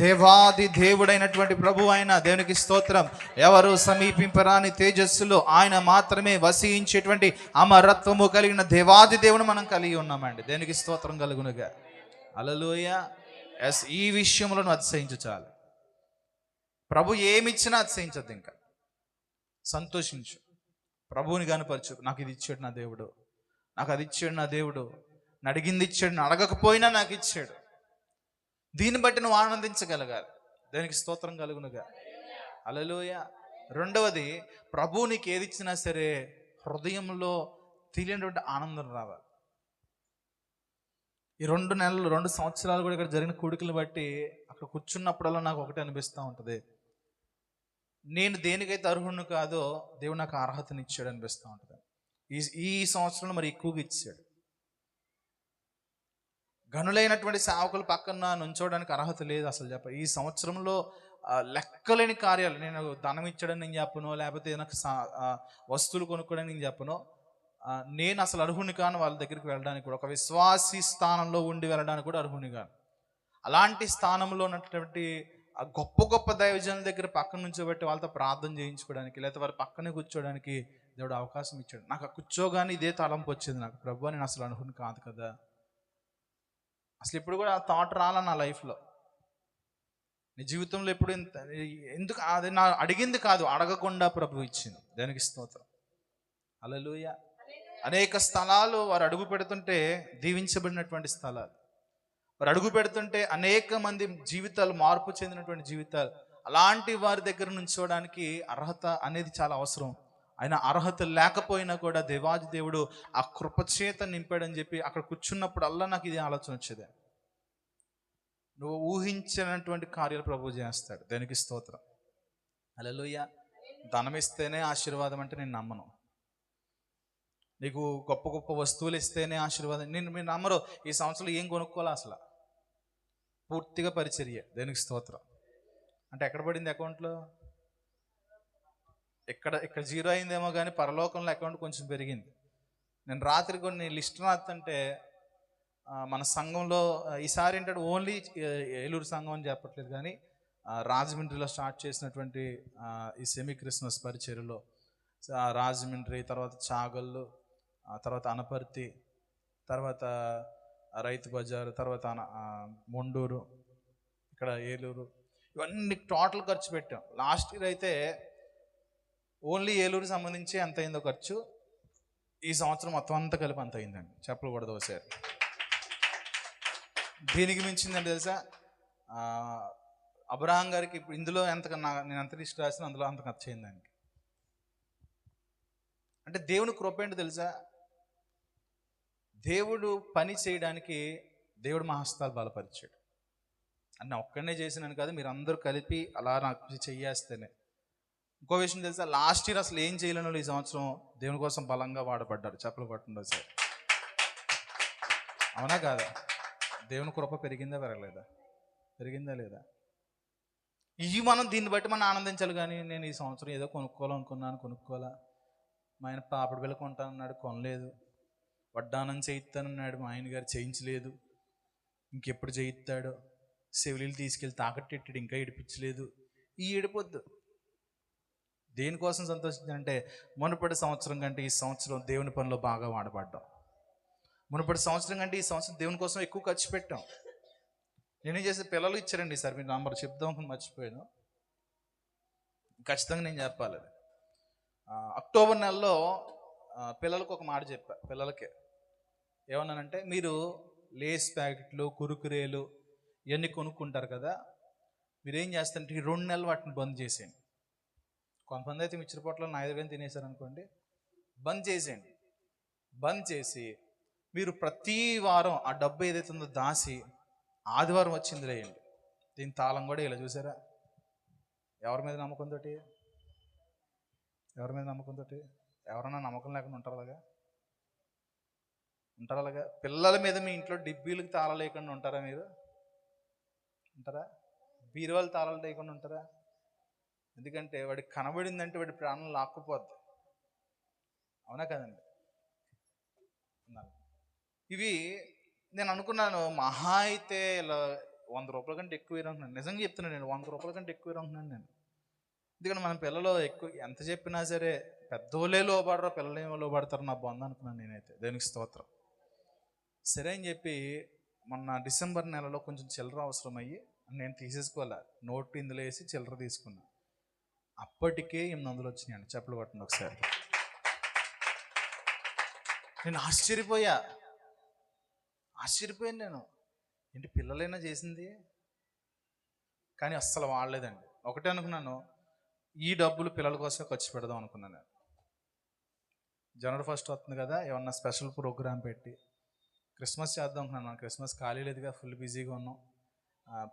దేవాది దేవుడైనటువంటి ప్రభు అయిన దేవునికి స్తోత్రం. ఎవరు సమీపింపరాని తేజస్సులో ఆయన మాత్రమే వసించేటువంటి అమరత్వము కలిగిన దేవాది దేవుని మనం కలిగి ఉన్నామండి. దేనికి స్తోత్రం కలుగునుగా. హల్లెలూయా. ఎస్, ఈ విషయంలో నువ్వు అతిశయించు చాలు. ప్రభు ఏమిచ్చినా అతిశయించద్దు, ఇంకా సంతోషించు, ప్రభువుని కనపరచు. నాకు ఇది ఇచ్చాడు నా దేవుడు, నాకు అది ఇచ్చాడు నా దేవుడు, అడిగింది ఇచ్చాడు, అడగకపోయినా నాకు ఇచ్చాడు. దీన్ని బట్టి నువ్వు ఆనందించగలగాలి. దానికి స్తోత్రం కలుగునుగా. హల్లెలూయా. రెండవది, ప్రభువు నీకు ఏది ఇచ్చినా సరే హృదయంలో తెలియనటువంటి ఆనందం రావాలి. ఈ 2 సంవత్సరాలు కూడా ఇక్కడ జరిగిన కూడికలు బట్టి అక్కడ కూర్చున్నప్పుడల్లా నాకు ఒకటి అనిపిస్తూ ఉంటుంది, నేను దేనికైతే అర్హుడిని కాదో దేవుడు నాకు అర్హతని ఇచ్చాడు అనిపిస్తూ ఉంటుంది. ఈ సంవత్సరంలో మరి ఎక్కువగా ఇచ్చాడు. గనులైనటువంటి సేవకులు పక్కన నుంచోడానికి అర్హత లేదు అసలు. ఈ సంవత్సరంలో లెక్కలేని కార్యాలు, నేను ధనం ఇచ్చాడని నేను చెప్పను, లేకపోతే నాకు వస్తువులు కొనుక్కోవడానికి నేను చెప్పను, నేను అసలు అర్హుని కాను వాళ్ళ దగ్గరికి వెళ్ళడానికి కూడా. ఒక విశ్వాసీ స్థానంలో ఉండి వెళ్ళడానికి కూడా అర్హుని కాను. అలాంటి స్థానంలో ఉన్నటువంటి గొప్ప గొప్ప దైవజనుల దగ్గర పక్కన నుంచోబెట్టి వాళ్ళతో ప్రార్థన చేయించుకోవడానికి, లేకపోతే వారి పక్కనే కూర్చోడానికి దేవుడు అవకాశం ఇచ్చాడు. నాకు కూర్చోగానే ఇదే తలంపు వచ్చింది, నాకు ప్రభువా నేను అసలు అర్హుని కాదు కదా. అసలు ఇప్పుడు కూడా ఆ థాట్ రాలా నా లైఫ్లో. నీ జీవితంలో ఎప్పుడు ఎందుకు అది నా అడిగింది కాదు, అడగకుండా ప్రభు ఇచ్చింది. దానికి స్తోత్రం. హల్లెలూయా. అనేక స్థలాలు వారు అడుగు పెడుతుంటే దీవించబడినటువంటి స్థలాలు, వారు అడుగు పెడుతుంటే అనేక మంది జీవితాలు మార్పు చెందినటువంటి జీవితాలు. అలాంటి వారి దగ్గర నుంచోడానికి అర్హత అనేది చాలా అవసరం. ఆయన అర్హత లేకపోయినా కూడా దేవాది దేవుడు ఆ కృపచేత నింపాడని చెప్పి అక్కడ కూర్చున్నప్పుడు అల్లా నాకు ఇది ఆలోచన వచ్చేది. నువ్వు ఊహించినటువంటి కార్యాలు ప్రభు చేస్తాడు. దేనికి స్తోత్రం. హల్లెలూయా. ధనం ఇస్తేనే ఆశీర్వాదం అంటే నేను నమ్మను. నీకు గొప్ప గొప్ప వస్తువులు ఇస్తేనే ఆశీర్వాదం మీరు నమ్మరు. ఈ సంవత్సరం ఏం కొనుక్కోవాలి అసలు, పూర్తిగా పరిచర్య. దేనికి స్తోత్రం. అంటే ఎక్కడ పడింది అకౌంట్లో? ఇక్కడ జీరో అయిందేమో కానీ పరలోకంలో అకౌంట్ కొంచెం పెరిగింది. నేను రాత్రి కొన్ని లిస్ట్ రాస్తుంటే మన సంఘంలో ఈసారి ఏంటంటే ఓన్లీ ఏలూరు సంఘం అని చెప్పట్లేదు కానీ రాజమండ్రిలో స్టార్ట్ చేసినటువంటి ఈ సెమీ క్రిస్మస్ పరిచర్యలో రాజమండ్రి, తర్వాత చాగళ్ళు, తర్వాత అనపర్తి, తర్వాత రైతు బజారు, తర్వాత మొండూరు, ఇక్కడ ఏలూరు, ఇవన్నీ టోటల్ ఖర్చు పెట్టాం. లాస్ట్ ఇయర్ అయితే ఓన్లీ ఏలూరు సంబంధించి ఎంత అయిందో ఖర్చు, ఈ సంవత్సరం మొత్తం అంతా కలిపి అంత అయిందండి. చెప్పలు కూడా దోశారు. దీనికి మించిందండి తెలుసా, అబ్రహాం గారికి ఇప్పుడు ఇందులో నేను ఎంత లిస్ట్ రాసిన అందులో అంత ఖర్చు అయిందండి. అంటే దేవుని కృప ఏంటి తెలుసా, దేవుడు పని చేయడానికి దేవుడు మా హస్తాలు బలపరిచాడు. అన్న ఒక్కడనే చేసినాను కాదు, మీరు అందరూ కలిపి అలా నాకు చెయ్యేస్తేనే. ఇంకో విషయం తెలుసా, లాస్ట్ ఇయర్ అసలు ఏం చేయలేని వాళ్ళు ఈ సంవత్సరం దేవుని కోసం బలంగా వాడబడ్డారు. చెప్పలు పట్టుండదు సార్. అవునా కాదా? దేవుని కృప పెరిగిందా పెరగలేదా? పెరిగిందా లేదా? ఇవి మనం దీన్ని బట్టి మనం ఆనందించాలి. కానీ నేను ఈ సంవత్సరం ఏదో కొనుక్కోవాలనుకున్నాను, కొనుక్కోవాలా. మా ఆయన పాపడి బిళ్ళ కొంటానన్నాడు, కొనలేదు. వడ్డానం చేయిస్తానన్నాడు, మా ఆయన గారు చేయించలేదు. ఇంకెప్పుడు చేయిస్తాడో. సెవిలీలు తీసుకెళ్ళి తాకట్టెట్టాడు, ఇంకా ఏడిపించలేదు. ఈ ఏడిపోద్దు. దేనికోసం సంతోషించాలంటే మునుపటి సంవత్సరం కంటే ఈ సంవత్సరం దేవుని పనిలో బాగా వాడబడ్డాం. మునుపటి సంవత్సరం కంటే ఈ సంవత్సరం దేవుని కోసం ఎక్కువ ఖర్చు పెట్టాం. నేనేం చేస్తే పిల్లలు ఇచ్చారండి సార్, మీరు నంబర్ చెప్దాం మర్చిపోయాను, ఖచ్చితంగా నేను చెప్పాలి. అక్టోబర్ నెలలో పిల్లలకు ఒక మాట చెప్పా. పిల్లలకే ఏమన్నానంటే, మీరు లేస్ ప్యాకెట్లు, కురుకురేలు ఇవన్నీ కొనుక్కుంటారు కదా, మీరేం చేస్తారంటే ఈ 2 నెలలు వాటిని బంద్ చేసేయండి. కొంతమంది అయితే మిక్చర్ పొట్టలో 5 వేలు తినేశారు అనుకోండి, బంద్ చేసేయండి. బంద్ చేసి మీరు ప్రతి వారం ఆ డబ్బు ఏదైతే ఉందో దాసి ఆదివారం వచ్చింది లేయండి. దీని తాళం కూడా ఇలా చూసారా? ఎవరి మీద నమ్మకంతో? ఎవరి మీద నమ్మకంతో? ఎవరన్నా నమ్మకం లేకుండా ఉంటారు అలాగా? ఉంటారు అలాగా? పిల్లల మీద మీ ఇంట్లో డిబ్బీలకు తాళాలు లేకుండా ఉంటారా మీరు? ఉంటారా? బీరువాలు తాళాలు లేకుండా ఉంటారా? ఎందుకంటే వాడికి కనబడిందంటే వాడి ప్రాణం లాక్కుపోద్ది. అవునా కదండి? ఇవి నేను అనుకున్నాను, మహా అయితే ఇలా 100 రూపాయల కంటే ఎక్కువ అనుకున్నాను. నిజంగా చెప్తున్నాను, నేను 100 రూపాయల కంటే ఎక్కువ అనుకున్నాను నేను. ఎందుకంటే మన పిల్లలు ఎక్కువ ఎంత చెప్పినా సరే పెద్దోళ్ళే లోబడరు, పిల్లలేమో లోబడతారు నా బంధు అనుకున్నాను నేనైతే. దేనికి స్తోత్రం. సరే అని చెప్పి మొన్న డిసెంబర్ నెలలో కొంచెం చిల్లర అవసరం అయ్యి నేను తీసేసుకోవాలా, నోటు ఇందులో వేసి చిల్లర తీసుకున్నా. అప్పటికే 800 వచ్చినాయండి. చెప్పలు పట్టండి ఒకసారి. నేను ఆశ్చర్యపోయాను నేను. ఏంటి పిల్లలైనా చేసింది? కానీ అస్సలు వాడలేదండి. ఒకటే అనుకున్నాను, ఈ డబ్బులు పిల్లల కోసం ఖర్చు పెడదాం అనుకున్నాను నేను. జనవరి 1 వస్తుంది కదా, ఏమన్నా స్పెషల్ ప్రోగ్రాం పెట్టి క్రిస్మస్ చేద్దాం అనుకున్నాను. క్రిస్మస్ ఖాళీ లేదుగా, ఫుల్ బిజీగా ఉన్నాం.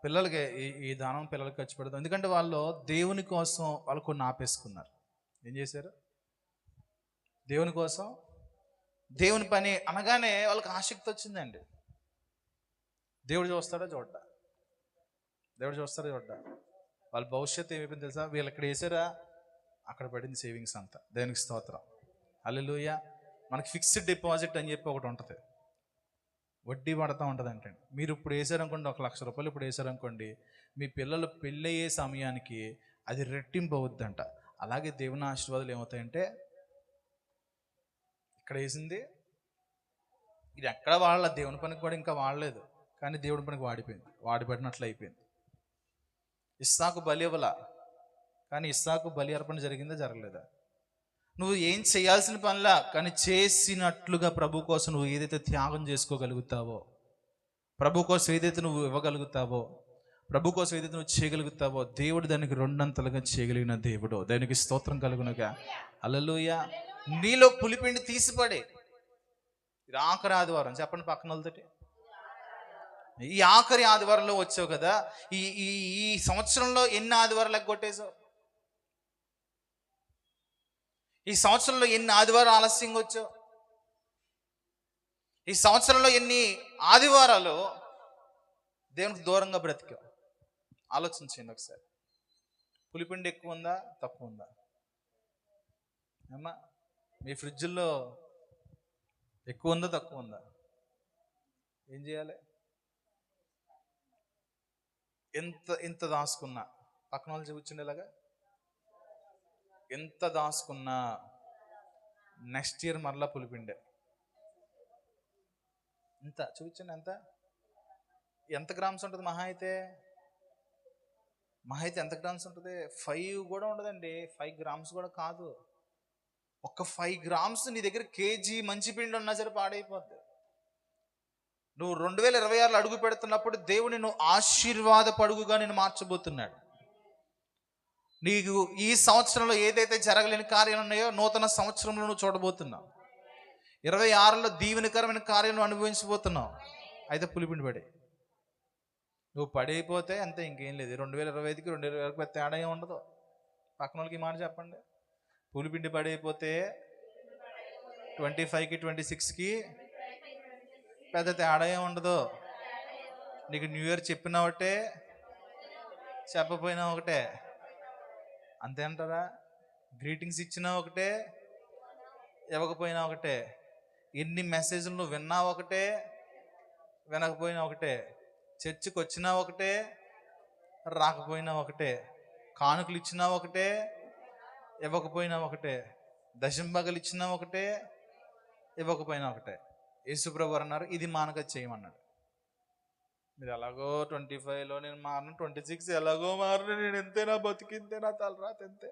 పిల్లలకి ఈ దానం పిల్లలకి ఖర్చు పెడదాం. ఎందుకంటే వాళ్ళు దేవుని కోసం వాళ్ళు కొన్ని ఆపేసుకున్నారు. ఏం చేశారు? దేవుని కోసం, దేవుని పని అనగానే వాళ్ళకి ఆసక్తి వచ్చిందండి. దేవుడు చూస్తాడా చూడ్డా? దేవుడు చూస్తాడా చూడ్డా? వాళ్ళ భవిష్యత్తు ఏమైపోయింది తెలుసా? వీళ్ళు ఇక్కడ వేసారా, అక్కడ పడింది సేవింగ్స్ అంతా. దేవునికి స్తోత్రం. హల్లెలూయా. మనకి ఫిక్స్డ్ డిపాజిట్ అని చెప్పి ఒకటి ఉంటుంది, వడ్డీ పడతా ఉంటుంది. అంటే మీరు ఇప్పుడు వేసారనుకోండి, 1 లక్ష రూపాయలు ఇప్పుడు వేసారనుకోండి, మీ పిల్లలు పెళ్ళయ్యే సమయానికి అది రెట్టింపు అవుద్దంట. అలాగే దేవుని ఆశీర్వాదాలు ఏమవుతాయంటే, ఇక్కడ వేసింది ఇది ఎక్కడ వాడలేదు, దేవుని పనికి కూడా ఇంకా వాడలేదు, కానీ దేవుని పనికి వాడిపడినట్లు అయిపోయింది. ఇస్సాకు బలి ఇవ్వలా, కానీ ఇస్సాకు బలి అర్పణ జరిగిందా జరగలేదా? నువ్వు ఏం చేయాల్సిన పనిలా, కానీ చేసినట్లుగా ప్రభు కోసం నువ్వు ఏదైతే త్యాగం చేసుకోగలుగుతావో, ప్రభు కోసం ఏదైతే నువ్వు ఇవ్వగలుగుతావో, ప్రభు కోసం ఏదైతే నువ్వు చేయగలుగుతావో దేవుడు దానికి రెండంతలుగా చేయగలిగిన దేవుడు. దానికి స్తోత్రం కలుగునుగా. హల్లెలూయా. నీలో పులిపిండి తీసిపడే. ఇది ఆఖరి ఆదివారం, చెప్పండి పక్కన వాళ్ళతోటి. ఈ ఆఖరి ఆదివారంలో వచ్చావు కదా, ఈ ఈ ఈ సంవత్సరంలో ఎన్ని ఆదివారాలు కొట్టేశావు? ఈ సంవత్సరంలో ఎన్ని ఆదివారాలు ఆలస్యంగా వచ్చావు? ఈ సంవత్సరంలో ఎన్ని ఆదివారాలు దేవునికి దూరంగా బ్రతికావు? ఆలోచించండి ఒకసారి. పులిపిండి ఎక్కువ ఉందా తక్కువ ఉందా? అమ్మా, మీ ఫ్రిడ్జ్లో ఎక్కువ ఉందా తక్కువ ఉందా? ఏం చేయాలి? ఎంత దాచుకున్నా, పక్కన వాళ్ళు కూర్చుండేలాగా ఎంత దాచుకున్నా నెక్స్ట్ ఇయర్ మరలా పులిపిండే. ఎంత చూపించండి, ఎంత గ్రామ్స్ ఉంటుంది? మహా అయితే ఎంత గ్రామ్స్ ఉంటుంది? 5 కూడా ఉండదండి. 5 గ్రామ్స్ కూడా కాదు. ఒక 5 గ్రామ్స్ నీ దగ్గర కేజీ మంచి పిండి ఉన్నా సరే పాడైపోద్ది. నువ్వు 2026లో అడుగు పెడుతున్నప్పుడు దేవుని నువ్వు ఆశీర్వాద పడుగుగా నేను మార్చబోతున్నాడు. నీకు ఈ సంవత్సరంలో ఏదైతే జరగలేని కార్యాలు ఉన్నాయో నూతన సంవత్సరంలో నువ్వు చూడబోతున్నావు. 26లో దీవెనకరమైన కార్యాలను అనుభవించబోతున్నావు. అయితే పులిపిండి పడే. నువ్వు పడైపోతే అంతే, ఇంకేం లేదు. 2025కి 2026కి తేడా ఏమి ఉండదు. పక్కన వాళ్ళకి మాట చెప్పండి. పులిపిండి పడైపోతే 25కి 26కి పెద్ద తేడా ఏమి ఉండదు. నీకు న్యూ ఇయర్ చెప్పినా ఒకటే, చెప్పపోయినా ఒకటే. అంతే అంటారా? గ్రీటింగ్స్ ఇచ్చినా ఒకటే, ఇవ్వకపోయినా ఒకటే. ఎన్ని మెసేజ్లు నువ్వు విన్నా ఒకటే, వినకపోయినా ఒకటే. చర్చికి వచ్చినా ఒకటే, రాకపోయినా ఒకటే. కానుకలు ఇచ్చినా ఒకటే, ఇవ్వకపోయినా ఒకటే. దశంభాగాలు ఇచ్చినా ఒకటే, ఇవ్వకపోయినా ఒకటే. యేసుప్రభు అన్నారు, ఇది మానక చేయమన్నాడు. మీరు ఎలాగో 25లో నేను మారను, 26 ఎలాగో మారను, నేను ఎంతైనా బతికింతే, నా తలరాత ఎంతే,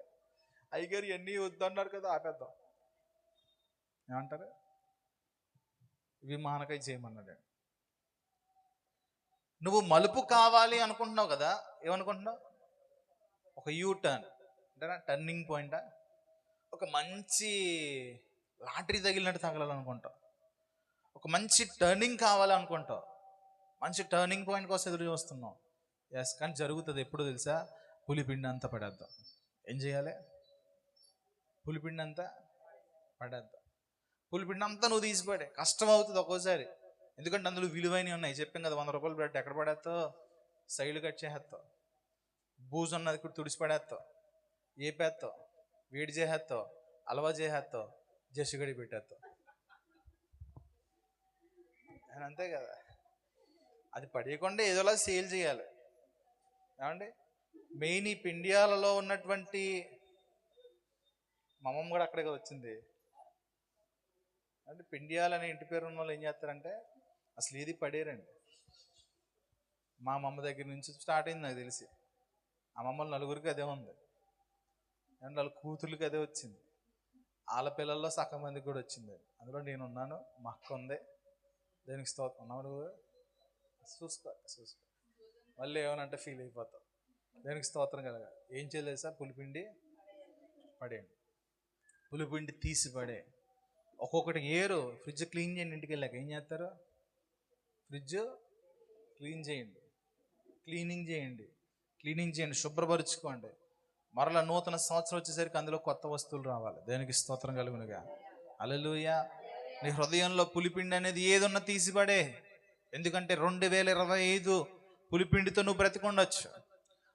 అయ్యగారు ఎన్ని వద్దన్నారు కదా, ఆపేద్దాం ఏమంటారు? ఇవి మానకాయ చేయమన్నాడు. నువ్వు మలుపు కావాలి అనుకుంటున్నావు కదా, ఏమనుకుంటున్నావు? ఒక యూ టర్న్ అంటేనా, టర్నింగ్ పాయింటా? ఒక మంచి లాటరీ తగిలినట్టు తగలాలనుకుంటావు. ఒక మంచి టర్నింగ్ కావాలనుకుంటావు. మంచి టర్నింగ్ పాయింట్ కోసం ఎదురు చూస్తున్నావు. ఎస్, కానీ జరుగుతుంది ఎప్పుడు తెలుసా? పులిపిండి అంతా పడేద్దాం. ఏం చేయాలి? పులిపిండి అంతా పడేద్దాం. పులిపిండి అంతా నువ్వు తీసిపడే. కష్టం అవుతుంది ఒక్కోసారి, ఎందుకంటే అందులో విలువైనవి ఉన్నాయి. చెప్పాం కదా, 100 రూపాయలు బ్రెడ్ ఎక్కడ పడేస్తావు? సైడ్లు కట్ చేసేస్తావు. బూజు ఉన్నది ఇప్పుడు తుడిచి పడేస్తావు, ఏపేస్తావు, వేడి చేసేస్తావు, అలవా చేసేస్తావు, జస్సుగడి పెట్టేస్తావు. అంతే కదా. అది పడేయకుండా ఏదోలా సేల్ చేయాలి. ఏమండి, మెయిన్ ఈ పిండియాలలో ఉన్నటువంటి మా అమ్మమ్మ కూడా అక్కడికి వచ్చింది అంటే, పిండియాల అనే ఇంటి పేరు ఉన్న వాళ్ళు ఏం చేస్తారంటే అసలు ఏది పడేరండి. మా అమ్మమ్మ దగ్గర నుంచి స్టార్ట్ అయింది నాకు తెలిసి. అమ్మమ్మలు నలుగురికి అదే ఉంది, అండ్ వాళ్ళ కూతుర్లకి అదే వచ్చింది. వాళ్ళ పిల్లల్లో సగం మందికి కూడా వచ్చింది. అందులో నేను ఉన్నాను, మా అక్క ఉంది. దేనికి స్తోత్రం. ఉన్నావు నువ్వు? చూసుకో మళ్ళీ ఏమనంటే ఫీల్ అయిపోతావు. దేనికి స్తోత్రం కలగా. ఏం చేయలేదు సార్, పులిపిండి పడేయండి. పులిపిండి తీసి పడే. ఒక్కొక్కటి ఏరు. ఫ్రిడ్జ్ క్లీన్ చేయండి. ఇంటికి వెళ్ళాక ఏం చేస్తారు? ఫ్రిడ్జ్ క్లీన్ చేయండి, క్లీనింగ్ చేయండి, శుభ్రపరుచుకోండి. మరలా నూతన సంవత్సరం వచ్చేసరికి అందులో కొత్త వస్తువులు రావాలి. దేనికి స్తోత్రం కలుగునుగా. హల్లెలూయా. నీ హృదయంలో పులిపిండి అనేది ఏదున్నా తీసిపడే. ఎందుకంటే 2025 పులిపిండితో నువ్వు బ్రతికొండొచ్చు.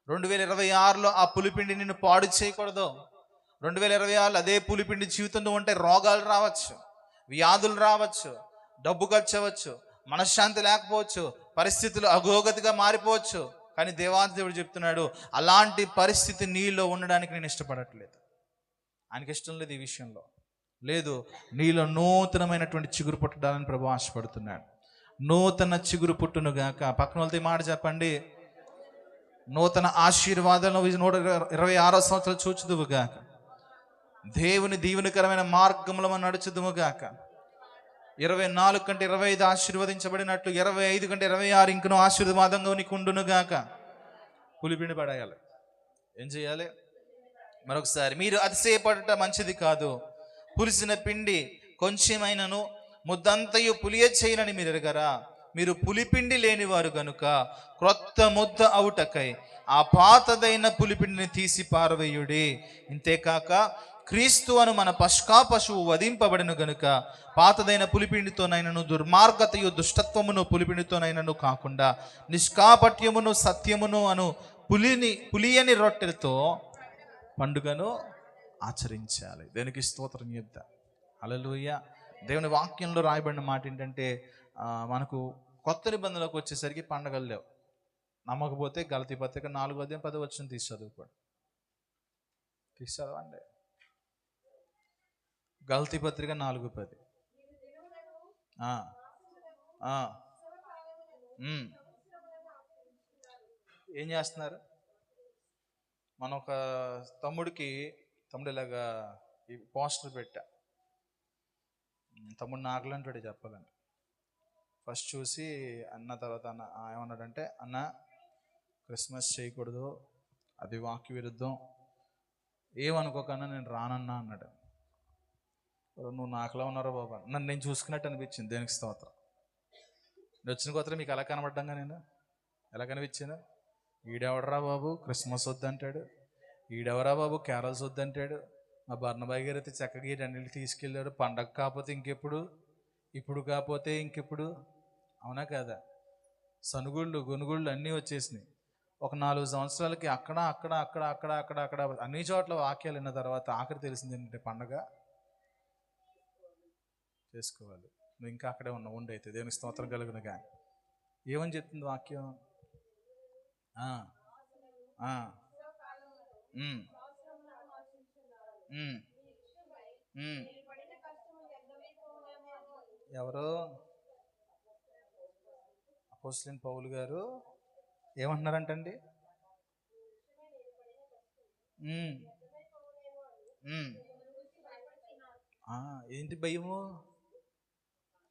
2026లో ఆ పులిపిండి నిన్ను పాడు చేయకూడదు. 2026లో అదే పులిపిండి జీవితంలో ఉంటే రోగాలు రావచ్చు, వ్యాధులు రావచ్చు, డబ్బు ఖర్చు అవ్వచ్చు, మనశ్శాంతి లేకపోవచ్చు, పరిస్థితులు అగోగతిగా మారిపోవచ్చు. కానీ దేవాదేవుడు చెప్తున్నాడు, అలాంటి పరిస్థితి నీలో ఉండడానికి నేను ఇష్టపడట్లేదు. ఆయనకి ఇష్టం లేదు ఈ విషయంలో. లేదు, నీలో నూతనమైనటువంటి చిగురు పుట్టడాలని ప్రభు ఆశపడుతున్నాడు. నూతన చిగురు పుట్టునుగాక. పక్కన వాళ్ళతో మాట చెప్పండి. నూతన ఆశీర్వాదాలను 126వ సంవత్సరాలు చూచుదువుగాక. దేవుని దీవెనకరమైన మార్గంలో మనం నడుచుదుముగాక. 24 కంటే 25 ఆశీర్వదించబడినట్లు 25 కంటే 26 ఇంకనూ ఆశీర్వాదంగా నీకు ఉండునుగాక. పులిపిండి పడేయాలి. ఏం చేయాలి? మరొకసారి, మీరు అతిశయపడట మంచిది కాదు. పులిసిన పిండి కొంచెమైనను ముద్దంతయు పులియ చేయనని మీరు ఎరగరా? మీరు పులిపిండి లేనివారు గనుక క్రొత్త ముద్ద అవుటకై ఆ పాతదైన పులిపిండిని తీసి పారవేయుడి. ఇంతేకాక క్రీస్తు అను మన పస్కా పశువు వధింపబడిన గనుక పాతదైన పులిపిండితోనైనను దుర్మార్గతయు దుష్టత్వమును పులిపిండితోనైనను కాకుండా నిష్కాపట్యమును సత్యమును అను పులియని రొట్టెలతో పండుగను ఆచరించాలి. దేనికి స్తోత్రం చెప్తా. హల్లెలూయా. దేవుని వాక్యంలో రాయబడిన మాట ఏంటంటే, మనకు కొత్త నిబంధనలోకి వచ్చేసరికి పండగలు లేవు. నమ్మకపోతే గలతీ పత్రిక 4:10 తీసి చదువుకోండి. తీసి చదవండి. గలతీ పత్రిక 4:10. ఏం చేస్తున్నారు? మన ఒక తమ్ముడు ఇలాగా ఈ పోస్టర్ పెట్టా. తమ్ముడు నాకులంటాడు చెప్పాలంటే. ఫస్ట్ చూసి అన్న తర్వాత అన్న ఏమన్నాడంటే, అన్న క్రిస్మస్ చేయకూడదు, అది వాక్య విరుద్ధం, ఏమనుకోకన్నా నేను రానన్నా అన్నాడు. నువ్వు నాకులా ఉన్నారో బాబా, నన్ను నేను చూసుకున్నట్టు అనిపించింది. దేనికి స్తోత్రం. నేను వచ్చిన కొత్త మీకు ఎలా కనబడ్డాగా, నేను ఎలా కనిపించాను? ఈడెవడరా బాబు క్రిస్మస్ వద్దంటాడు, ఈడెవరా బాబు క్యారల్స్ వద్దంటాడు, మా బర్ణబాయి గారు అయితే చక్కగా ఈ రెండింటికి తీసుకెళ్ళాడు. పండగ కాకపోతే ఇంకెప్పుడు, ఇప్పుడు కాకపోతే ఇంకెప్పుడు. అవునా కదా? సనుగుళ్ళు గొనుగుళ్ళు అన్నీ వచ్చేసినాయి. ఒక 4 సంవత్సరాలకి అక్కడ అక్కడ అక్కడ అక్కడ అక్కడ అక్కడ అన్ని చోట్ల వాక్యాలు విన్న తర్వాత ఆఖరి తెలిసింది ఏంటంటే, పండగ చేసుకోవాలి. నువ్వు ఇంకా అక్కడే ఉన్నావు. ఉండైతే దేవుని స్తోత్రం కలుగును. కానీ ఏమని చెప్తుంది వాక్యం? ఎవరు? అపోస్తలుడైన పౌలు గారు ఏమంటున్నారంటండి? ఏంటి భయము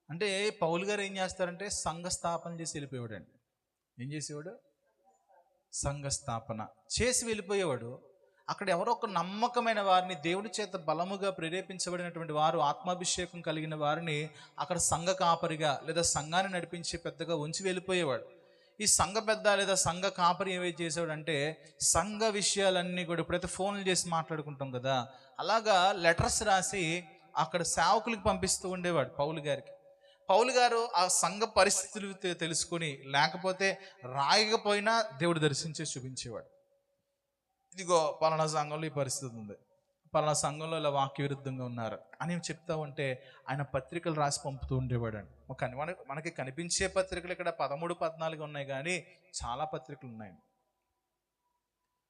అంటే? పౌలు గారు ఏం చేస్తారంటే సంఘ స్థాపన చేసి వెళ్ళిపోయాడు అండి. ఏం చేసేవాడు? సంఘ స్థాపన చేసి వెళ్ళిపోయేవాడు. అక్కడ ఎవరో ఒక నమ్మకమైన వారిని, దేవుడి చేత బలముగా ప్రేరేపించబడినటువంటి వారు, ఆత్మాభిషేకం కలిగిన వారిని అక్కడ సంఘ కాపరిగా లేదా సంఘాన్ని నడిపించే పెద్దగా ఉంచి వెళ్ళిపోయేవాడు. ఈ సంఘ పెద్ద లేదా సంఘ కాపరి ఏవైతే చేసేవాడు అంటే, సంఘ విషయాలన్నీ కూడా ఇప్పుడైతే ఫోన్లు చేసి మాట్లాడుకుంటాం కదా, అలాగా లెటర్స్ రాసి అక్కడ సేవకులకి పంపిస్తూ ఉండేవాడు పౌలు గారికి. పౌలు గారు ఆ సంఘ పరిస్థితులు తెలుసుకొని, లేకపోతే రాయకపోయినా దేవుడు దర్శించి చూపించేవాడు. ఇదిగో పలానా సంఘంలో ఈ పరిస్థితి ఉంది, పలానా సంఘంలో ఇలా వాక్య విరుద్ధంగా ఉన్నారు అని చెప్తా ఉంటే ఆయన పత్రికలు రాసి పంపుతూ ఉండేవాడు అండి. మనకి కనిపించే పత్రికలు ఇక్కడ 13, 14 ఉన్నాయి, కానీ చాలా పత్రికలు ఉన్నాయి.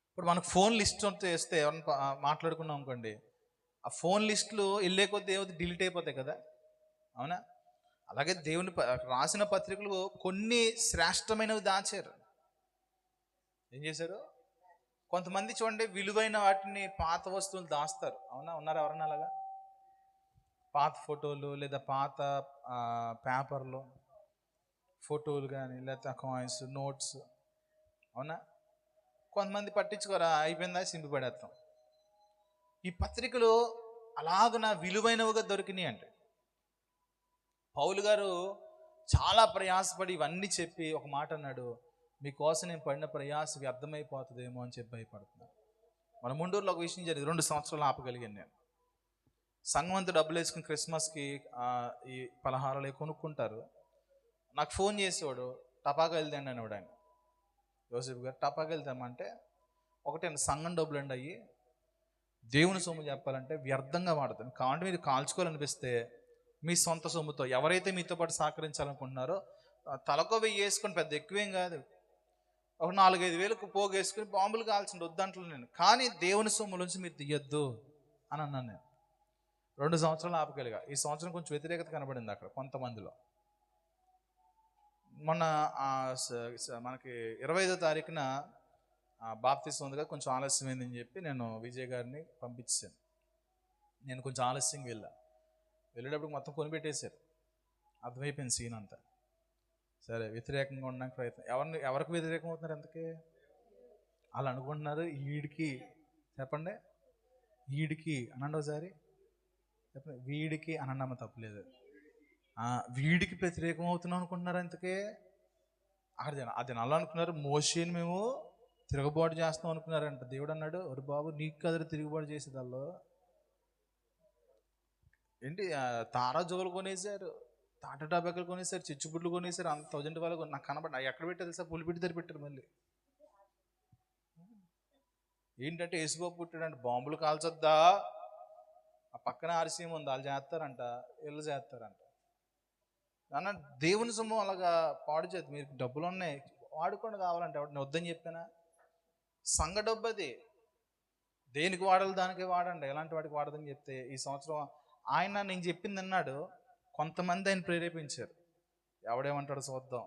ఇప్పుడు మనకు ఫోన్ లిస్ట్ వేస్తే ఎవరైనా మాట్లాడుకున్నాం అనుకోండి, ఆ ఫోన్ లిస్టులు వెళ్ళే కొద్దీ ఏవైతే డిలీట్ అయిపోతాయి కదా, అవునా? అలాగే దేవుని రాసిన పత్రికలు కొన్ని శ్రేష్టమైనవి దాచారు. ఏం చేశారు? కొంతమంది చూడండి, విలువైన వాటిని, పాత వస్తువులు దాస్తారు. అవునా? ఉన్నారు ఎవరన్నా అలాగా? పాత ఫోటోలు లేదా పాత పేపర్లు ఫోటోలు కానీ, లేకపోతే కాయిన్స్, నోట్స్. అవునా? కొంతమంది పట్టించుకోరా, అయిపోయిందా సింపి పడేస్తాం. ఈ పత్రికలు అలాగన విలువైనవిగా దొరికినాయి అంటే, పౌలు గారు చాలా ప్రయాసపడి ఇవన్నీ చెప్పి ఒక మాట అన్నాడు, మీకోసం నేను పడిన ప్రయాస వ్యర్థమైపోతుందేమో అని చెప్పి భయపడుతున్నాను. మన ముండూరులో ఒక విషయం జరిగింది. 2 సంవత్సరాలు ఆపగలిగాను నేను. సంఘం అంతా డబ్బులు వేసుకుని క్రిస్మస్కి ఈ పలహారాలు కొనుక్కుంటారు. నాకు ఫోన్ చేసేవాడు, టపాకా వెళ్తాండి అనేవాడు ఆయన. యోసేపు గారు టపాకా వెళ్తామంటే, ఒకటే సంఘం డబ్బులు అండి అయ్యి, దేవుని సొమ్ము చెప్పాలంటే వ్యర్థంగా వాడతాను. కాబట్టి మీరు కాల్చుకోవాలనిపిస్తే మీ సొంత సొమ్ముతో ఎవరైతే మీతో పాటు సహకరించాలనుకుంటున్నారో తలకో 1000 వేసుకొని, పెద్ద ఎక్కువేం కాదు, ఒక 4-5 వేలకు పోగేసుకుని బాంబులు కాల్చండి, వద్దంటలు నేను. కానీ దేవుని సొమ్ము నుంచి మీరు తీయొద్దు అని అన్నాను నేను. 2 సంవత్సరాలు ఆపగలిగా. ఈ సంవత్సరం కొంచెం వ్యతిరేకత కనబడింది అక్కడ కొంతమందిలో. మొన్న మనకి 25వ తారీఖున బాప్తిసం ఉంది కదా, కొంచెం ఆలస్యమైందని చెప్పి నేను విజయ్ గారిని పంపించాను. నేను కొంచెం ఆలస్యంగా వెళ్ళేటప్పుడు మొత్తం కొనిపెట్టేశారు. అర్థమైపోయింది సీన్ అంతా. సరే, వ్యతిరేకంగా ఉండడానికి ప్రయత్నం. ఎవరికి వ్యతిరేకం అవుతున్నారు? ఎంతకీ వాళ్ళు అనుకుంటున్నారు వీడికి, చెప్పండి, వీడికి అనండి ఒకసారి, చెప్పండి, వీడికి అనండమ్మ తప్పలేదు, వీడికి వ్యతిరేకం అవుతున్నాం అనుకుంటున్నారు. అంతకే అక్కడ అది అలా అనుకున్నారు. మోషేని మేము తిరుగుబాటు చేస్తాం అనుకున్నారంట. దేవుడు అన్నాడు, ఒరు బాబు, నీకు కదరు తిరుగుబాటు చేసేది. వాళ్ళు ఏంటి, తారా జోగులు కొనేసారు, తాట టాబాకులు కొనేసారు, చిచ్చుబుడ్లు కొనేసారు, అంత 1000 వాళ్ళకు నాకు కనబడి ఎక్కడ పెట్టారు తెలుసా? పులిపిట్టి దగ్గర పెట్టారు. మళ్ళీ ఏంటంటే యేసుబాబు పుట్టాడంటే బాంబులు కాల్చొద్దా, ఆ పక్కన ఆర్సీఎం ఉంది, వాళ్ళు చేస్తారంట, వీళ్ళు చేస్తారంట. అన్న దేవుని సొమ్ము అలాగా పాడు చేద్దు. మీరు డబ్బులు ఉన్నాయి వాడుకోండి, కావాలంటే ఎవరు నేను వద్దని చెప్పానా? సంఘ డబ్బు అది, దేనికి వాడాలి దానికే వాడండి, ఎలాంటి వాటికి వాడదని చెప్తే ఈ సంవత్సరం ఆయన నేను చెప్పింది అన్నాడు. కొంతమంది ఆయన ప్రేరేపించారు, ఎవడేమంటాడో చూద్దాం,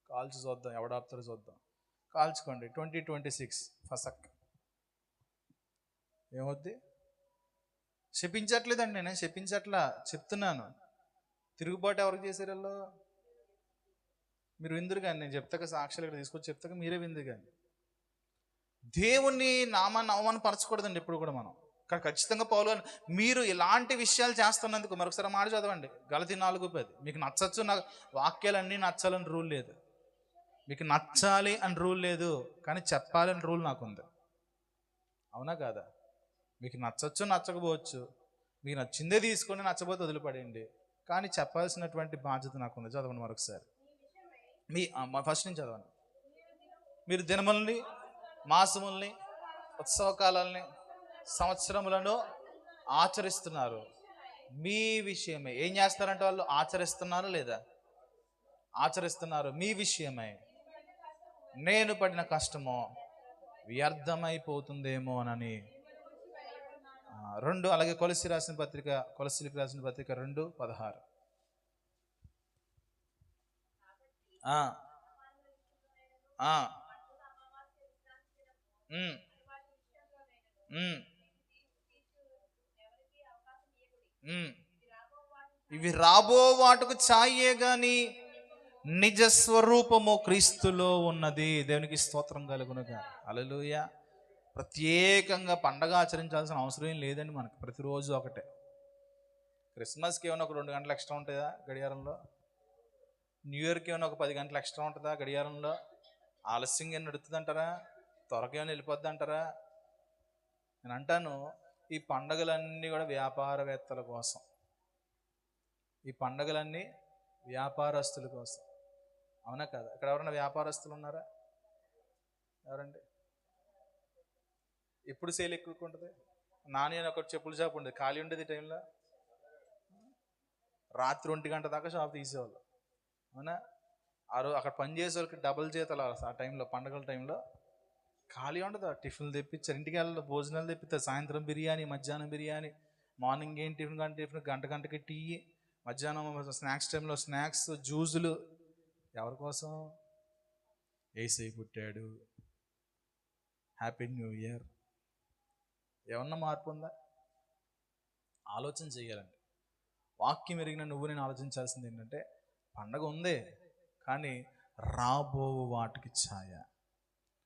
కాల్చి చూద్దాం, ఎవడాపుతాడో చూద్దాం, కాల్చుకోండి. 2026 ఫసక్ ఏమవుద్ది? చెప్పించట్లేదండి, నేను చెప్పించట్లా, చెప్తున్నాను. తిరుగుబాటు ఎవరికి చేశారు వాళ్ళు? మీరు విందురు కానీ, నేను చెప్తాక సాక్షులు ఇక్కడ తీసుకొచ్చి చెప్తాక మీరే విందురు కానీ. దేవుణ్ణి నామాన్ని అవమానపరచకూడదండి ఎప్పుడు కూడా మనం. ఇక్కడ ఖచ్చితంగా పౌలు మీరు ఇలాంటి విషయాలు చేస్తున్నందుకు మరొకసారి మాట చదవండి, గలతీ 4:10. మీకు నచ్చచ్చు, నాకు వాక్యాలన్నీ నచ్చాలని రూల్ లేదు, మీకు నచ్చాలి అని రూల్ లేదు, కానీ చెప్పాలని రూల్ నాకుంది. అవునా కాదా? మీకు నచ్చచ్చు, నచ్చకపోవచ్చు, మీకు నచ్చిందే తీసుకొని నచ్చబోతే వదిలిపడేయండి, కానీ చెప్పాల్సినటువంటి బాధ్యత నాకుంది. చదవండి మరొకసారి, మీ ఫస్ట్ నుంచి చదవండి. మీరు దినముల్ని, మాసముల్ని, ఉత్సవకాలని, సంవత్సరములను ఆచరిస్తున్నారు. మీ విషయమే ఏం చేస్తారంటే వాళ్ళు ఆచరిస్తున్నారు లేదా? ఆచరిస్తున్నారు. మీ విషయమై నేను పడిన కష్టమో వ్యర్థమైపోతుందేమో అని. 2 అలాగే కొలస్సీలకు రాసిన పత్రిక 2:16. ఇవి రాబో వాటికి ఛాయే గాని నిజ స్వరూపము క్రీస్తులో ఉన్నది. దేవునికి స్తోత్రం కలుగునుగా. హల్లెలూయా. ప్రత్యేకంగా పండగ ఆచరించాల్సిన అవసరం ఏం లేదండి మనకు. ప్రతిరోజు ఒకటే. క్రిస్మస్కి ఏమైనా ఒక 2 గంటలు ఎక్స్ట్రా ఉంటుందా గడియారంలో? న్యూ ఇయర్కి ఏమైనా ఒక 10 గంటలు ఎక్స్ట్రా ఉంటుందా గడియారంలో? ఆలస్యంగా నడుస్తుంది అంటారా? త్వరగా ఏమైనా వెళ్ళిపోద్ది అంటారా? నేను అంటాను, ఈ పండగలన్నీ కూడా వ్యాపారవేత్తల కోసం, ఈ పండగలన్నీ వ్యాపారస్తుల కోసం. అవునా కదా? ఇక్కడ ఎవరైనా వ్యాపారస్తులు ఉన్నారా? ఎవరండి? ఎప్పుడు సేల్ ఎక్కువ ఉంటుంది? నాని అని ఒకటి చెప్పుల షాప్ ఉండేది, ఖాళీ ఉండేది ఈ టైంలో. రాత్రి 1 గంట దాకా షాప్ తీసేవాళ్ళు. అవునా? అక్కడ పనిచేసే వాళ్ళకి డబుల్ జీతాలు ఆ టైంలో, పండగల టైంలో ఖాళీ ఉండదు. టిఫిన్లు తెప్పించారు, ఇంటికి వెళ్ళాలి, భోజనాలు తెప్పిస్తారు, సాయంత్రం బిర్యానీ, మధ్యాహ్నం బిర్యానీ, మార్నింగ్ ఏం టిఫిన్ గంటకి టీ, మధ్యాహ్నం స్నాక్స్ టైంలో స్నాక్స్, జ్యూసులు. ఎవరి కోసం? యేసయ్య పుట్టాడు, హ్యాపీ న్యూ ఇయర్. ఏమన్నా మార్పు ఉందా? ఆలోచన చేయాలండి. వాక్యం ఎరిగిన నువ్వు నేను ఆలోచించాల్సింది ఏంటంటే, పండగ ఉంది కానీ రాబో వాటికి ఛాయ.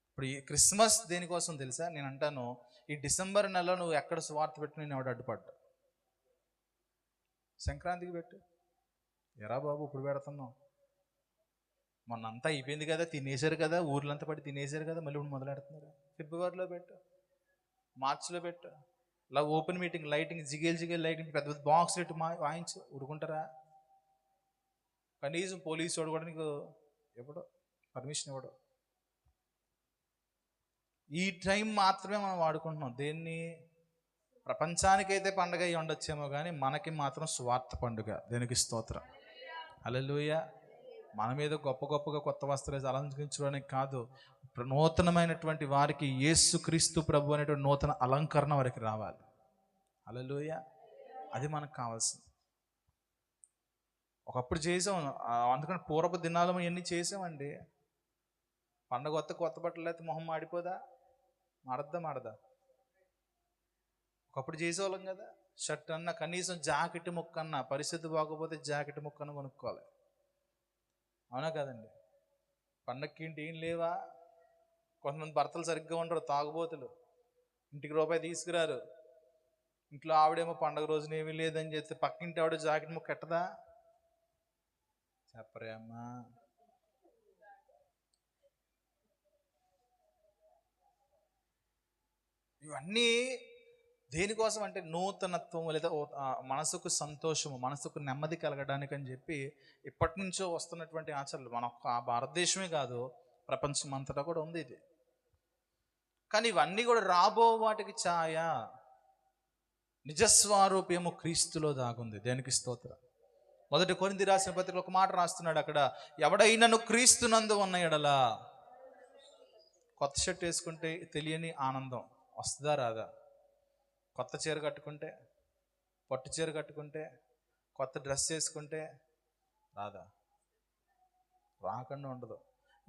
ఇప్పుడు ఈ క్రిస్మస్ దేనికోసం తెలుసా? నేను అంటాను, ఈ డిసెంబర్ నెలలో నువ్వు ఎక్కడ స్వార్థ పెట్టు, నేను ఎవడు అడ్డుపడ్డా. సంక్రాంతికి పెట్టు, ఎరా బాబు ఇప్పుడు పెడుతున్నావు, మొన్న అంతా అయిపోయింది కదా, తినేశారు కదా, ఊర్లంతా పడి తినేశారు కదా, మళ్ళీ ఇప్పుడు మొదలెడుతున్నారు. ఫిబ్రవరిలో పెట్టు, మార్చిలో పెట్టు. ఇలా ఓపెన్ మీటింగ్, లైటింగ్, జిగేల్ లైటింగ్, పెద్ద పెద్ద బాక్స్ పెట్టి వాయించు, ఊరుకుంటారా? కనీసం పోలీసు వాడు కూడా నీకు ఎప్పుడో పర్మిషన్ ఇవ్వడు. ఈ టైం మాత్రమే మనం వాడుకుంటున్నాం. దేన్ని? ప్రపంచానికైతే పండుగ అయ్యి ఉండొచ్చేమో కానీ మనకి మాత్రం స్వార్థ పండుగ. దేనికి స్తోత్రం. హల్లెలూయా. మన మీద గొప్పగా కొత్త వస్త్రాలు అలంకరించడానికి కాదు, నూతనమైనటువంటి వారికి యేసుక్రీస్తు ప్రభు అనేటువంటి నూతన అలంకరణ వారికి రావాలి. హల్లెలూయా. అది మనకు కావాల్సింది. ఒకప్పుడు చేసాం, అందుకని పూర్వపు దినాలు ఎన్ని చేసామండి. పండగ కొత్త బట్టలు అయితే మొహం మాడిపోదా? మాడదా? ఒకప్పుడు చేసేవాళ్ళం కదా. షర్ట్ అన్న, కనీసం జాకెట్ ముక్క అన్న, పరిస్థితి బాగోపోతే జాకెట్ ముక్కను కొనుక్కోవాలి. అవునా కదండి? పండగకి ఏంటి ఏం లేవా? కొంతమంది భర్తలు సరిగ్గా ఉండరు, తాగుబోతులు, ఇంటికి రూపాయి తీసుకురారు. ఇంట్లో ఆవిడేమో పండగ రోజున ఏమీ లేదని చెప్తే పక్కింటి ఆవిడ జాకెట్ ముక్క ఎట్టదా? చెప్పరే అమ్మా. ఇవన్నీ దేనికోసం అంటే నూతనత్వం, లేదా మనసుకు సంతోషము, మనసుకు నెమ్మది కలగడానికి అని చెప్పి ఇప్పటి నుంచో వస్తున్నటువంటి ఆచరణలు. మన భారతదేశమే కాదు, ప్రపంచం అంతటా కూడా ఉంది ఇది. కానీ ఇవన్నీ కూడా రాబో వాటికి ఛాయ, నిజస్వరూప్యము క్రీస్తులో దాగుంది. దేనికి స్తోత్రం. 1 కొరింథీ రాసిన పత్రికలో ఒక మాట రాస్తున్నాడు అక్కడ, ఎవడైనను క్రీస్తునందు ఉన్న ఎడల. కొత్త షర్ట్ వేసుకుంటే తెలియని ఆనందం వస్తుందా రాదా? కొత్త చీర కట్టుకుంటే, పట్టు చీర కట్టుకుంటే, కొత్త డ్రెస్ వేసుకుంటే రాదా? రాకుండా ఉండదు.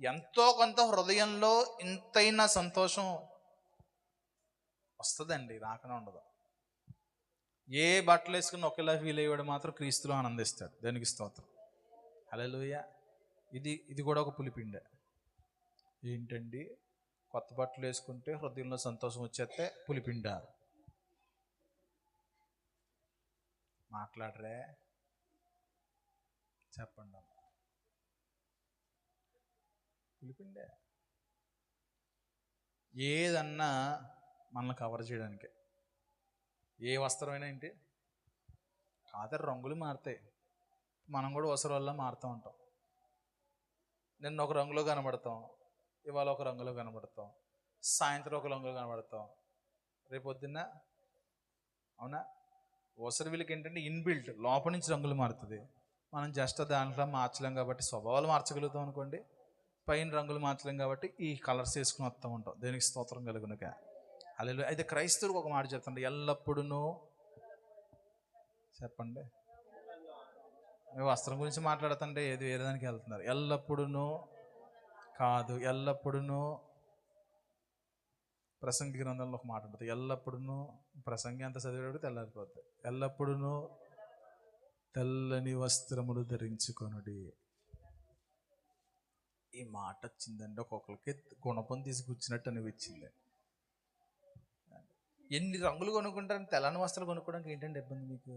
ఎంతో కొంత హృదయంలో ఇంతైనా సంతోషం వస్తుందండి, రాకుండా ఉండదు. ఏ బట్టలు వేసుకుని ఒకేలా ఫీల్ అయ్యాడు మాత్రం క్రీస్తులో ఆనందిస్తాడు. దేనికి స్తోత్రం. హల్లెలూయా. ఇది కూడా ఒక పులిపిండే. ఏంటండి, కొత్త బట్టలు వేసుకుంటే హృదయంలో సంతోషం వచ్చేస్తే పులిపిండా? మాట్లాడరే, చెప్పండి. పులిపిండే. ఏదన్నా మనల్ని కవర్ చేయడానికి, ఏ వస్త్రమైనా ఏంటి కాదర్ రంగులు మారుతాయి. మనం కూడా అవసరం వల్ల మారుతూ ఉంటాం. నిన్న ఒక రంగులో కనబడతాం, ఇవాళ ఒక రంగులో కనబడతాం, సాయంత్రం ఒక రంగులో కనబడతాం, రేపు పొద్దున్న. అవునా? వీళ్ళకి ఏంటంటే ఇన్బిల్ట్, లోపల నుంచి రంగులు మారుతుంది. మనం జస్ట్ దాంట్లో మార్చలేం కాబట్టి, స్వభావాలు మార్చగలుగుతాం అనుకోండి, పైన రంగులు మార్చలేం కాబట్టి ఈ కలర్స్ వేసుకుని వస్తూ ఉంటాం. దేనికి స్తోత్రం కలుగునుక. హల్లెలూయా. అయితే క్రైస్తవులకు ఒక మాట చెప్తాండి, ఎల్లప్పుడూ. చెప్పండి. వస్త్రం గురించి మాట్లాడుతుంటే ఏది వేరే దానికి వెళ్తున్నారు. ఎల్లప్పుడూ కాదు, ఎల్లప్పుడూ. ప్రసంగి గ్రంథంలో ఒక మాట ఉంటుంది, ఎల్లప్పుడూ. ప్రసంగి అంత చదివేటప్పుడు తెల్లారిపోతుంది. ఎల్లప్పుడూ తెల్లని వస్త్రములు ధరించుకొనుడి. ఈ మాట వచ్చిందండి, ఒక్కొక్కరికి గుణపం తీసుకొచ్చినట్టు అనిపించింది. ఎన్ని రంగులు కొనుక్కుంటారని తెల్లని వస్త్రాలు కొనుక్కోవడానికి ఏంటంటే ఇబ్బంది మీకు?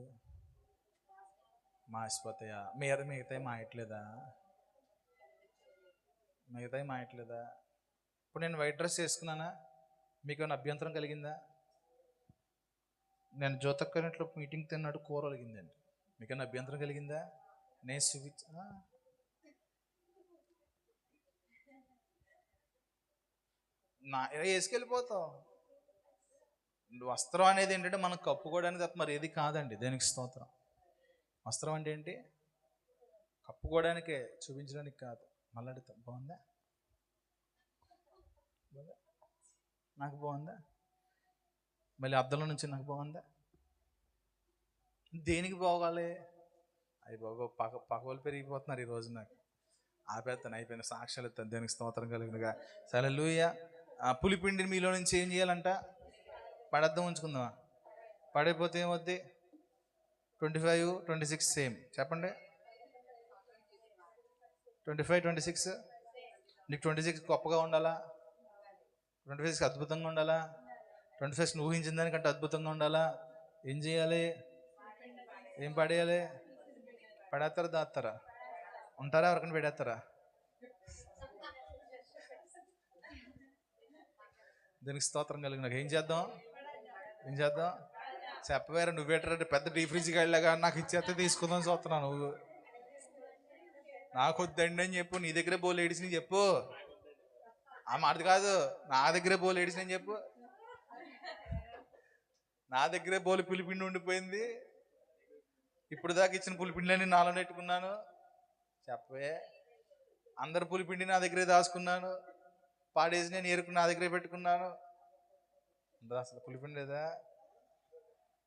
మాసిపోతాయా? మిగతాయి మాయట్లేదా? ఇప్పుడు నేను వైట్ డ్రెస్ వేసుకున్నానా, మీకు ఏమైనా అభ్యంతరం కలిగిందా? నేను జ్యోతక్కనిట్లో మీటింగ్ తిన్నాడు, కూర కలిగిందండి, మీకైనా అభ్యంతరం కలిగిందా? నేను వేసుకెళ్ళిపోతావు. వస్త్రం అనేది ఏంటంటే మనం కప్పుకోవడానికి తప్ప మరి ఏది కాదండి. దేనికి స్తోత్రం. వస్త్రం అంటే ఏంటి? కప్పుకోవడానికే, చూపించడానికి కాదు. మళ్ళీ అడుగుతాం, బాగుందా? నాకు బాగుందా? మళ్ళీ అద్దంలో నుంచి నాకు బాగుందా? దేనికి బాగోవాలి? అవి బాగో పగలు పెరిగిపోతున్నారు ఈరోజు. నాకు ఆపేస్తాను, అయిపోయిన సాక్ష్యాలు ఎత్తాను. దేనికి స్తోత్రం కలిగినగా. హల్లెలూయా. పులిపిండిని మీలో నుంచి ఏం చేయాలంట? పడద్దాం, ఉంచుకుందామా? పడైపోతే ఏమవుద్ది? 25, 26 సేమ్. చెప్పండి. 25, 26. నీకు 26 గొప్పగా ఉండాలా? 26 అద్భుతంగా ఉండాలా? 26 నువ్వు ఊహించిన దానికంటే అద్భుతంగా ఉండాలా? ఏం చేయాలి? ఏం పడేయాలి? పడేస్తారా, దాస్తారా? ఉంటారా? ఎవరికైనా పెడేస్తారా? దీనికి స్తోత్రం కలిగిన. ఏం చేద్దాం? చెప్పవేరా, నువ్వేటంటే పెద్ద డీ ఫ్రిడ్జ్కి వెళ్ళగా నాకు ఇచ్చేస్తే తీసుకుందాం చూస్తున్నావు. నువ్వు నాకు వద్దండి అని చెప్పు. నీ దగ్గరే బోల్ ఏడిసి చెప్పు. ఆ మాట కాదు, నా దగ్గరే బోల్ ఏడిసి అని చెప్పు. నా దగ్గరే బోలు పులిపిండి ఉండిపోయింది, ఇప్పుడు దాకా ఇచ్చిన పులిపిండిని నాలో నెట్టుకున్నాను. చెప్పవే. అందరు పులిపిండి నా దగ్గరే దాచుకున్నాను, పాడేసి నేను ఏరుకుని నా దగ్గరే పెట్టుకున్నాను. అసలు పులిపిండి లేదా?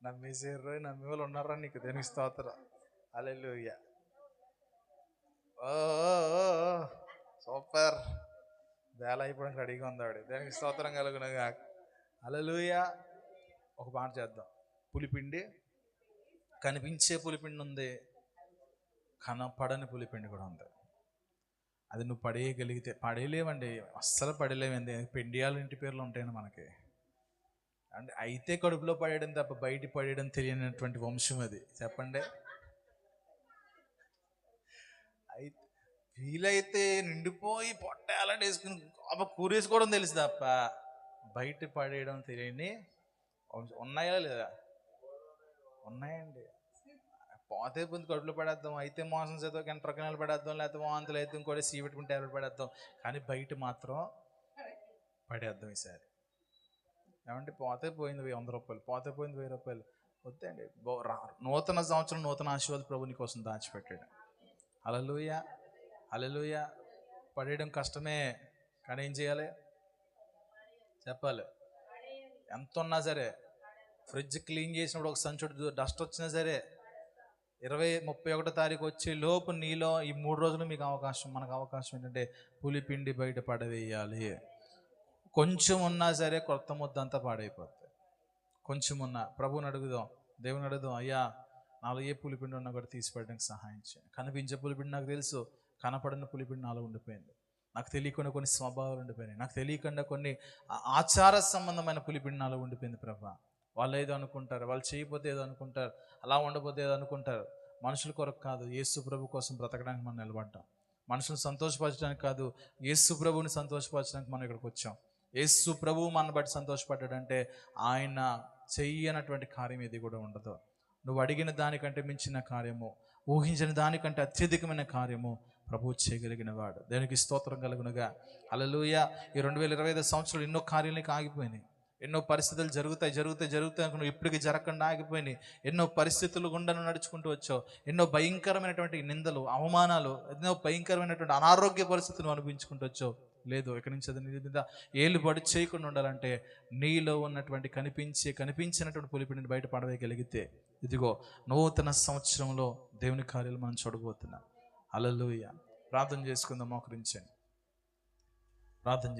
నమ్మేసారు, నమ్మే వాళ్ళు ఉన్నారా నీకు? దేనికి స్తోత్రం. హల్లెలూయా. ఓ సూపర్. వేళ అయిపోవడానికి రెడీగా ఉందాడు. దేనికి స్తోత్రం కలుగునగా. హల్లెలూయా. ఒక మాట చేద్దాం. పులిపిండి, కనిపించే పులిపిండి ఉంది, కనపడని పులిపిండి కూడా ఉంది. అది నువ్వు పడేయగలిగితే, పడేయలేవండి, అస్సలు పడేయలేవండి. పెండియాలు ఇంటి పేర్లు ఉంటాయండి మనకి. అంటే అయితే కడుపులో పడేయడం తప్ప బయట పడేయడం తెలియనటువంటి వంశం అది. చెప్పండి. అయితే వీలైతే నిండిపోయి పొట్టాలని వేసుకుని కూరేసుకోవడం తెలుసు తప్ప బయట పడేయడం తెలియని వంశం. ఉన్నాయా లేదా? ఉన్నాయండి. పోతే పొంది కడుపులో పడేద్దాం, అయితే మోసం చేద్దాం, కంట్రకనాలు పడేద్దాం, లేకపోతే వాంతులు అయితే ఇంకోటి సీ పెట్టుకుని ట్యాబ్లెట్ పడేద్దాం, కానీ బయట మాత్రం పడేద్దాం ఈసారి. ఏమంటే పోతే పోయింది 100 రూపాయలు, పోతే పోయింది 1000 రూపాయలు. వద్దండి. నూతన సంవత్సరం నూతన ఆశీర్వాద ప్రభు నీ కోసం దాచిపెట్టాడు. హల్లెలూయా, హల్లెలూయా. పడేయడం కష్టమే, కానీ ఏం చేయాలి చెప్పాలి. ఎంత ఉన్నా సరే, ఫ్రిడ్జ్ క్లీన్ చేసినప్పుడు ఒక సంచుడు డస్ట్ వచ్చినా సరే, 31 తారీఖు వచ్చే లోపు నీలో ఈ 3 రోజులు మీకు అవకాశం, మనకు అవకాశం ఏంటంటే పులిపిండి బయట పడవేయాలి. కొంచెం ఉన్నా సరే కొత్త ముద్ద అంతా పాడైపోతుంది. కొంచెం ఉన్నా ప్రభువుని అడుగుదాం, దేవుని అడుగుదాం, అయ్యా నాలో ఏ పులిపిండి ఉన్నా కూడా తీసిపడడానికి సహాయం చేయండి. కనిపించే పులిపిండి నాకు తెలుసు, కనపడిన పులిపిండి నాలో ఉండిపోయింది. నాకు తెలియకుండా కొన్ని స్వభావాలు ఉండిపోయినాయి, నాకు తెలియకుండా కొన్ని ఆచార సంబంధమైన పులిపిండి నాలో ఉండిపోయింది. ప్రభా, వాళ్ళు ఏదో అనుకుంటారు, వాళ్ళు చేయకపోతే ఏదో అనుకుంటారు, అలా ఉండకపోతే ఏదో అనుకుంటారు. మనుషుల కొరకు కాదు, యేసు ప్రభు కోసం బ్రతకడానికి మనం నిలబడ్డాం. మనుషులను సంతోషపరచడానికి కాదు, యేసు ప్రభువుని సంతోషపరచడానికి మనం ఇక్కడికి వచ్చాం. యేసు ప్రభువు మన బట్టి సంతోషపడ్డాడంటే ఆయన చెయ్యనటువంటి కార్యం ఏది కూడా ఉండదు. నువ్వు అడిగిన దానికంటే మించిన కార్యము, ఊహించిన దానికంటే అత్యధికమైన కార్యము ప్రభువు చేయగలిగిన వాడు. దేవునికి స్తోత్రం కలుగునుగా. హల్లెలూయా. ఈ 2025 సంవత్సరాలు ఎన్నో కార్యాలకి ఆగిపోయినాయి, ఎన్నో పరిస్థితులు జరుగుతాయి అనుకున్నావు, ఇప్పటికి జరగకుండా ఆగిపోయినాయి. ఎన్నో పరిస్థితులు గుండా నడుచుకుంటూ వచ్చావు, ఎన్నో భయంకరమైనటువంటి నిందలు, అవమానాలు, ఎన్నో భయంకరమైనటువంటి అనారోగ్య పరిస్థితులు అనిపించుకుంటూ వచ్చావు. లేదు, ఇక్కడి నుంచి అది నీ మీద ఏలుబడి చేయకుండా ఉండాలంటే నీలో ఉన్నటువంటి కనిపించినటువంటి పులిపిండిని బయట పడవేయగలిగితే, ఇదిగో నూతన సంవత్సరంలో దేవుని కార్యాలు మనం చూడబోతున్నాం. హల్లెలూయా. ప్రార్థన చేసుకుందాం, మోకరించండి, ప్రార్థన